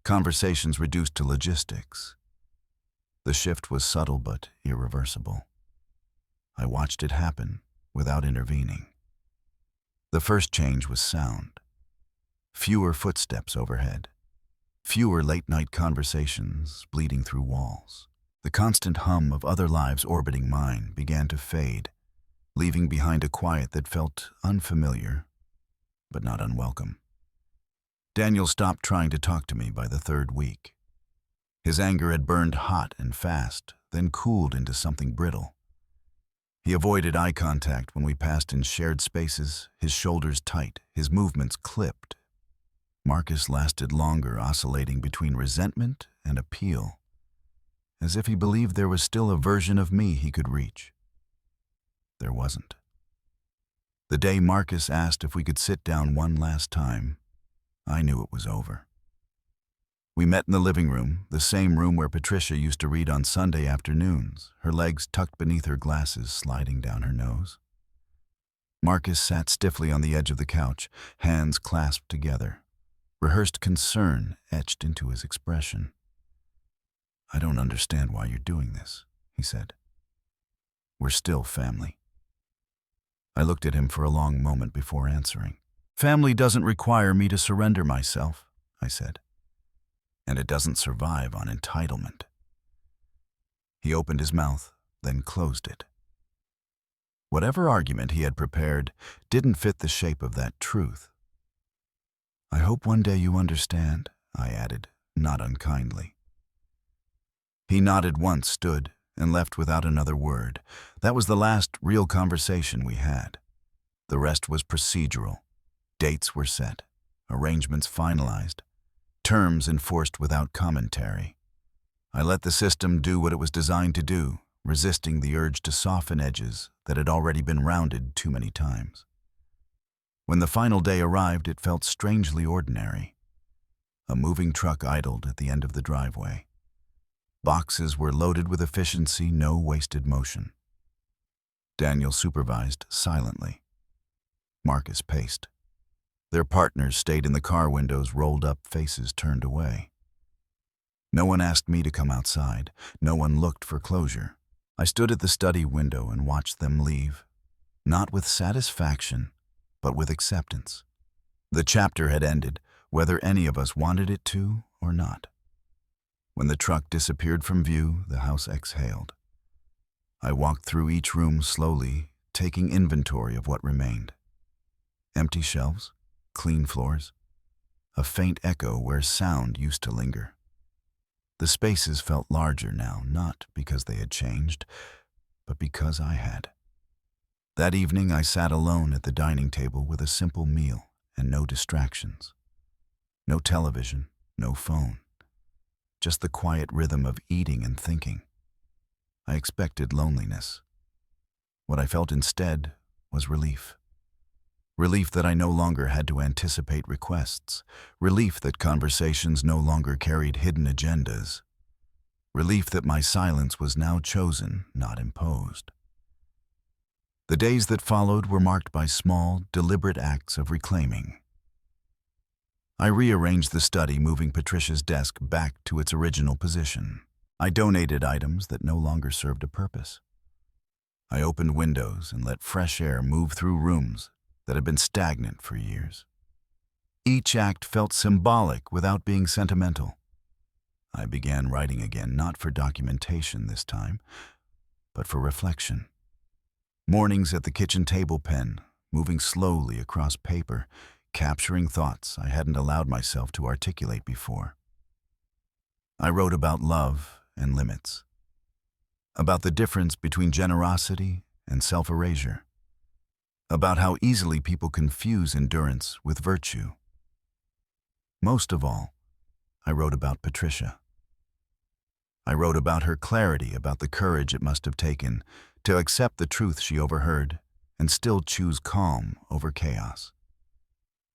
conversations reduced to logistics. The shift was subtle but irreversible. I watched it happen without intervening. The first change was sound. Fewer footsteps overhead. Fewer late-night conversations bleeding through walls. The constant hum of other lives orbiting mine began to fade, leaving behind a quiet that felt unfamiliar, but not unwelcome. Daniel stopped trying to talk to me by the third week. His anger had burned hot and fast, then cooled into something brittle. He avoided eye contact when we passed in shared spaces, his shoulders tight, his movements clipped. Marcus lasted longer, oscillating between resentment and appeal, as if he believed there was still a version of me he could reach. There wasn't. The day Marcus asked if we could sit down one last time, I knew it was over. We met in the living room, the same room where Patricia used to read on Sunday afternoons, her legs tucked beneath her glasses sliding down her nose. Marcus sat stiffly on the edge of the couch, hands clasped together, rehearsed concern etched into his expression. "I don't understand why you're doing this," he said. "We're still family." I looked at him for a long moment before answering. "Family doesn't require me to surrender myself," I said. "And it doesn't survive on entitlement." He opened his mouth, then closed it. Whatever argument he had prepared didn't fit the shape of that truth. "I hope one day you understand," I added, not unkindly. He nodded once, stood, and left without another word. That was the last real conversation we had. The rest was procedural. Dates were set, arrangements finalized, terms enforced without commentary. I let the system do what it was designed to do, resisting the urge to soften edges that had already been rounded too many times. When the final day arrived, it felt strangely ordinary. A moving truck idled at the end of the driveway. Boxes were loaded with efficiency, no wasted motion. Daniel supervised silently. Marcus paced. Their partners stayed in the car windows, rolled up, faces turned away. No one asked me to come outside. No one looked for closure. I stood at the study window and watched them leave, not with satisfaction, but with acceptance. The chapter had ended, whether any of us wanted it to or not. When the truck disappeared from view, the house exhaled. I walked through each room slowly, taking inventory of what remained. Empty shelves, clean floors, a faint echo where sound used to linger. The spaces felt larger now, not because they had changed, but because I had. That evening I sat alone at the dining table with a simple meal and no distractions. No television, no phone. Just the quiet rhythm of eating and thinking. I expected loneliness. What I felt instead was relief. Relief that I no longer had to anticipate requests. Relief that conversations no longer carried hidden agendas. Relief that my silence was now chosen, not imposed. The days that followed were marked by small, deliberate acts of reclaiming. I rearranged the study, moving Patricia's desk back to its original position. I donated items that no longer served a purpose. I opened windows and let fresh air move through rooms that had been stagnant for years. Each act felt symbolic without being sentimental. I began writing again, not for documentation this time, but for reflection. Mornings at the kitchen table, pen moving slowly across paper, capturing thoughts I hadn't allowed myself to articulate before. I wrote about love and limits, about the difference between generosity and self-erasure, about how easily people confuse endurance with virtue. Most of all, I wrote about Patricia. I wrote about her clarity, about the courage it must have taken to accept the truth she overheard and still choose calm over chaos.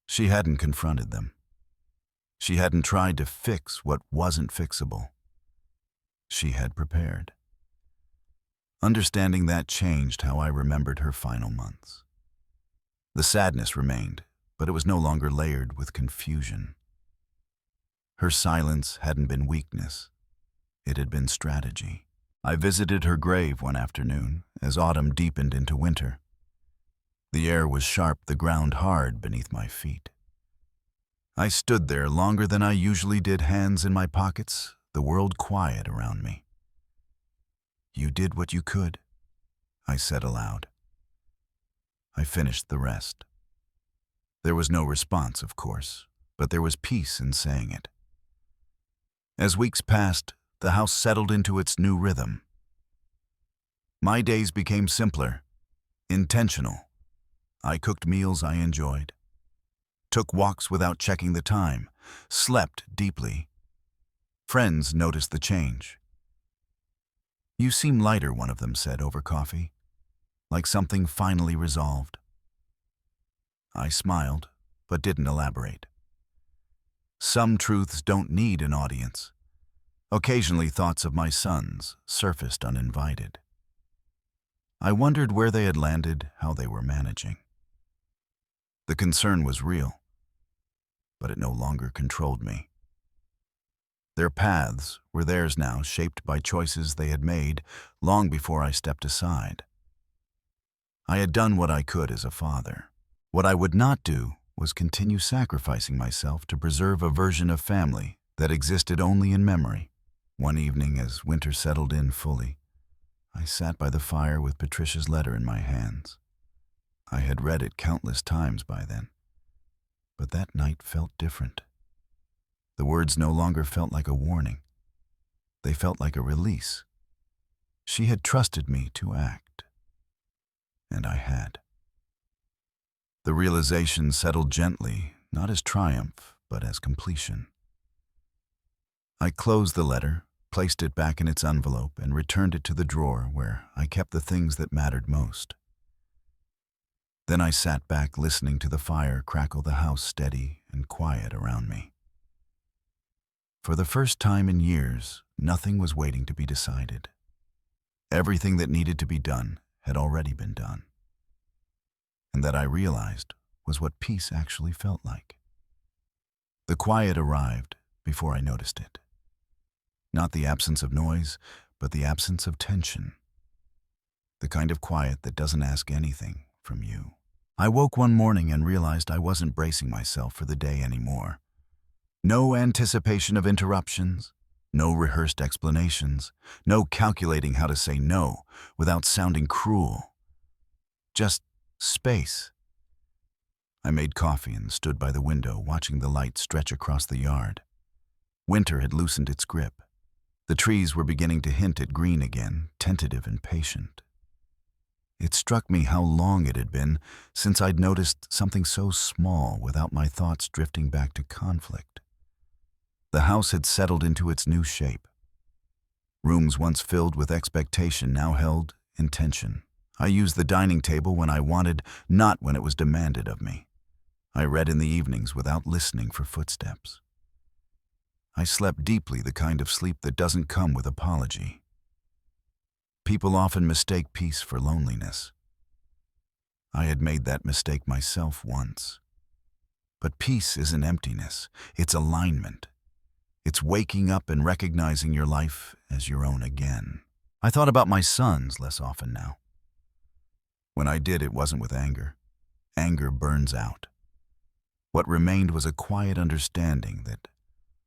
She hadn't confronted them. She hadn't tried to fix what wasn't fixable. She had prepared. Understanding that changed how I remembered her final months. The sadness remained, but it was no longer layered with confusion. Her silence hadn't been weakness. It had been strategy. I visited her grave one afternoon as autumn deepened into winter. The air was sharp, the ground hard beneath my feet. I stood there longer than I usually did, hands in my pockets, the world quiet around me. "You did what you could," I said aloud. I finished the rest. There was no response, of course, but there was peace in saying it. As weeks passed, the house settled into its new rhythm. My days became simpler, intentional. I cooked meals I enjoyed, took walks without checking the time, slept deeply. Friends noticed the change. "You seem lighter," one of them said over coffee, like something finally resolved. I smiled, but didn't elaborate. Some truths don't need an audience. Occasionally thoughts of my sons surfaced uninvited. I wondered where they had landed, how they were managing. The concern was real, but it no longer controlled me. Their paths were theirs now, shaped by choices they had made long before I stepped aside. I had done what I could as a father. What I would not do was continue sacrificing myself to preserve a version of family that existed only in memory. One evening, as winter settled in fully, I sat by the fire with Patricia's letter in my hands. I had read it countless times by then, but that night felt different. The words no longer felt like a warning. They felt like a release. She had trusted me to act, and I had. The realization settled gently, not as triumph, but as completion. I closed the letter, placed it back in its envelope, and returned it to the drawer where I kept the things that mattered most. Then I sat back, listening to the fire crackle, the house steady and quiet around me. For the first time in years, nothing was waiting to be decided. Everything that needed to be done had already been done. And that I realized was what peace actually felt like. The quiet arrived before I noticed it. Not the absence of noise, but the absence of tension. The kind of quiet that doesn't ask anything from you. I woke one morning and realized I wasn't bracing myself for the day anymore. No anticipation of interruptions, no rehearsed explanations, no calculating how to say no without sounding cruel. Just space. I made coffee and stood by the window, watching the light stretch across the yard. Winter had loosened its grip. The trees were beginning to hint at green again, tentative and patient. It struck me how long it had been since I'd noticed something so small without my thoughts drifting back to conflict. The house had settled into its new shape. Rooms once filled with expectation now held intention, I used the dining table when I wanted, not when it was demanded of me. I read in the evenings without listening for footsteps. I slept deeply, the kind of sleep that doesn't come with apology. People often mistake peace for loneliness. I had made that mistake myself once. But peace isn't emptiness, it's alignment. It's waking up and recognizing your life as your own again. I thought about my sons less often now. When I did, it wasn't with anger. Anger burns out. What remained was a quiet understanding that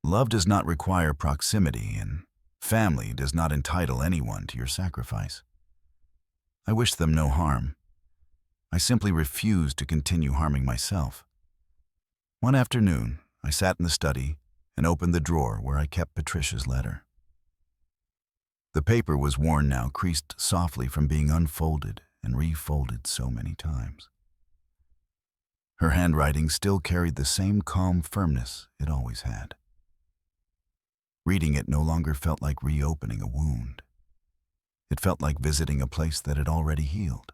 love does not require proximity and family does not entitle anyone to your sacrifice. I wished them no harm. I simply refused to continue harming myself. One afternoon, I sat in the study and opened the drawer where I kept Patricia's letter. The paper was worn now, creased softly from being unfolded and refolded so many times. Her handwriting still carried the same calm firmness it always had. Reading it no longer felt like reopening a wound. It felt like visiting a place that had already healed.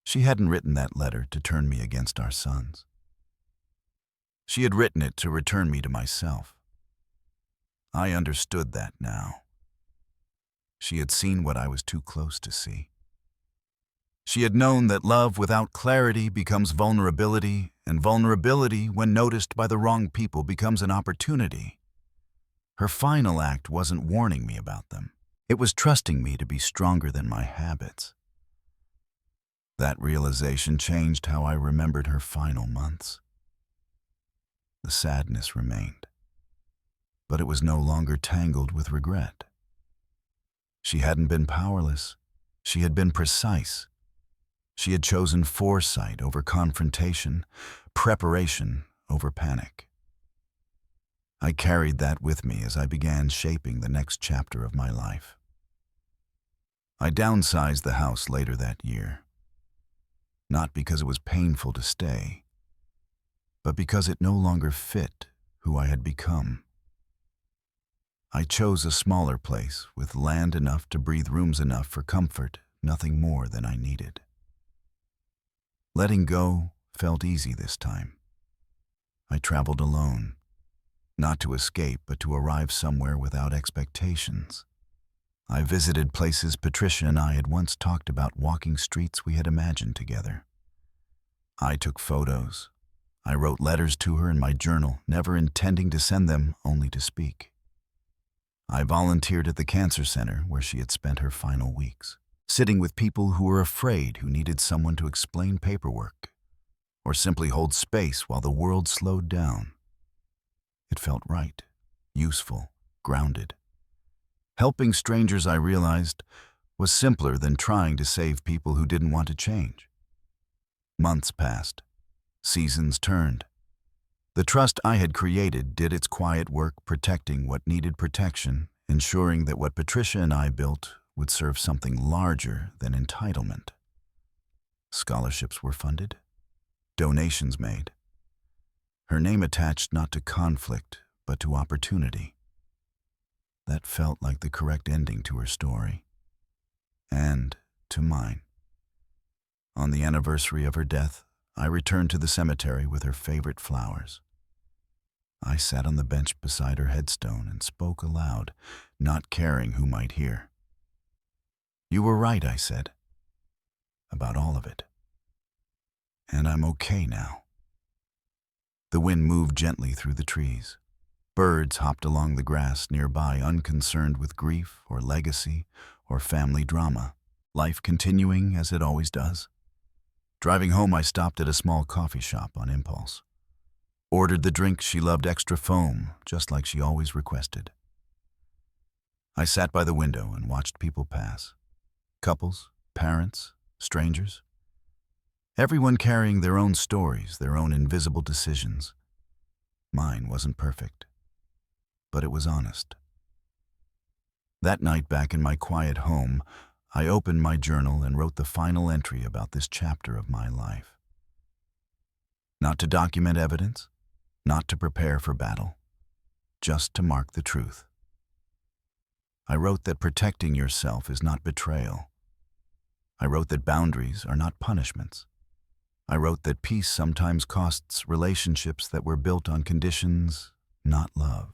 She hadn't written that letter to turn me against our sons. She had written it to return me to myself. I understood that now. She had seen what I was too close to see. She had known that love without clarity becomes vulnerability, and vulnerability, when noticed by the wrong people, becomes an opportunity. Her final act wasn't warning me about them. It was trusting me to be stronger than my habits. That realization changed how I remembered her final months. The sadness remained, but it was no longer tangled with regret. She hadn't been powerless. She had been precise. She had chosen foresight over confrontation, preparation over panic. I carried that with me as I began shaping the next chapter of my life. I downsized the house later that year, not because it was painful to stay, but because it no longer fit who I had become. I chose a smaller place with land enough to breathe, rooms enough for comfort, nothing more than I needed. Letting go felt easy this time. I traveled alone, not to escape, but to arrive somewhere without expectations. I visited places Patricia and I had once talked about, walking streets we had imagined together. I took photos. I wrote letters to her in my journal, never intending to send them, only to speak. I volunteered at the cancer center where she had spent her final weeks, sitting with people who were afraid, who needed someone to explain paperwork, or simply hold space while the world slowed down. It felt right, useful, grounded. Helping strangers, I realized, was simpler than trying to save people who didn't want to change. Months passed. Seasons turned. The trust I had created did its quiet work, protecting what needed protection, ensuring that what Patricia and I built would serve something larger than entitlement. Scholarships were funded, donations made. Her name attached not to conflict, but to opportunity. That felt like the correct ending to her story, and to mine. On the anniversary of her death, I returned to the cemetery with her favorite flowers. I sat on the bench beside her headstone and spoke aloud, not caring who might hear. "You were right," I said, "about all of it. And I'm okay now." The wind moved gently through the trees. Birds hopped along the grass nearby, unconcerned with grief or legacy or family drama, life continuing as it always does. Driving home, I stopped at a small coffee shop on impulse. Ordered the drink she loved, extra foam, just like she always requested. I sat by the window and watched people pass. Couples, parents, strangers. Everyone carrying their own stories, their own invisible decisions. Mine wasn't perfect, but it was honest. That night, back in my quiet home, I opened my journal and wrote the final entry about this chapter of my life. Not to document evidence, not to prepare for battle, just to mark the truth. I wrote that protecting yourself is not betrayal. I wrote that boundaries are not punishments. I wrote that peace sometimes costs relationships that were built on conditions, not love.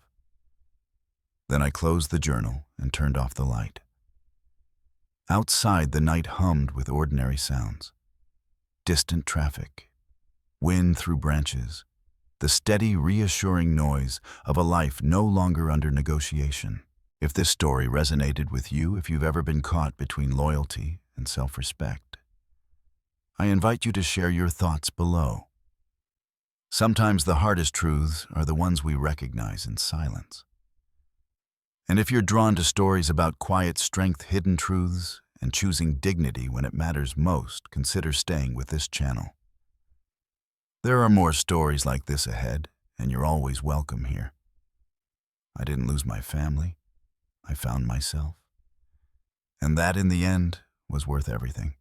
Then I closed the journal and turned off the light. Outside, the night hummed with ordinary sounds. Distant traffic, wind through branches, the steady, reassuring noise of a life no longer under negotiation. If this story resonated with you, if you've ever been caught between loyalty and self-respect, I invite you to share your thoughts below. Sometimes the hardest truths are the ones we recognize in silence. And if you're drawn to stories about quiet strength, hidden truths, and choosing dignity when it matters most, consider staying with this channel. There are more stories like this ahead, and you're always welcome here. I didn't lose my family. I found myself. And that, in the end, was worth everything.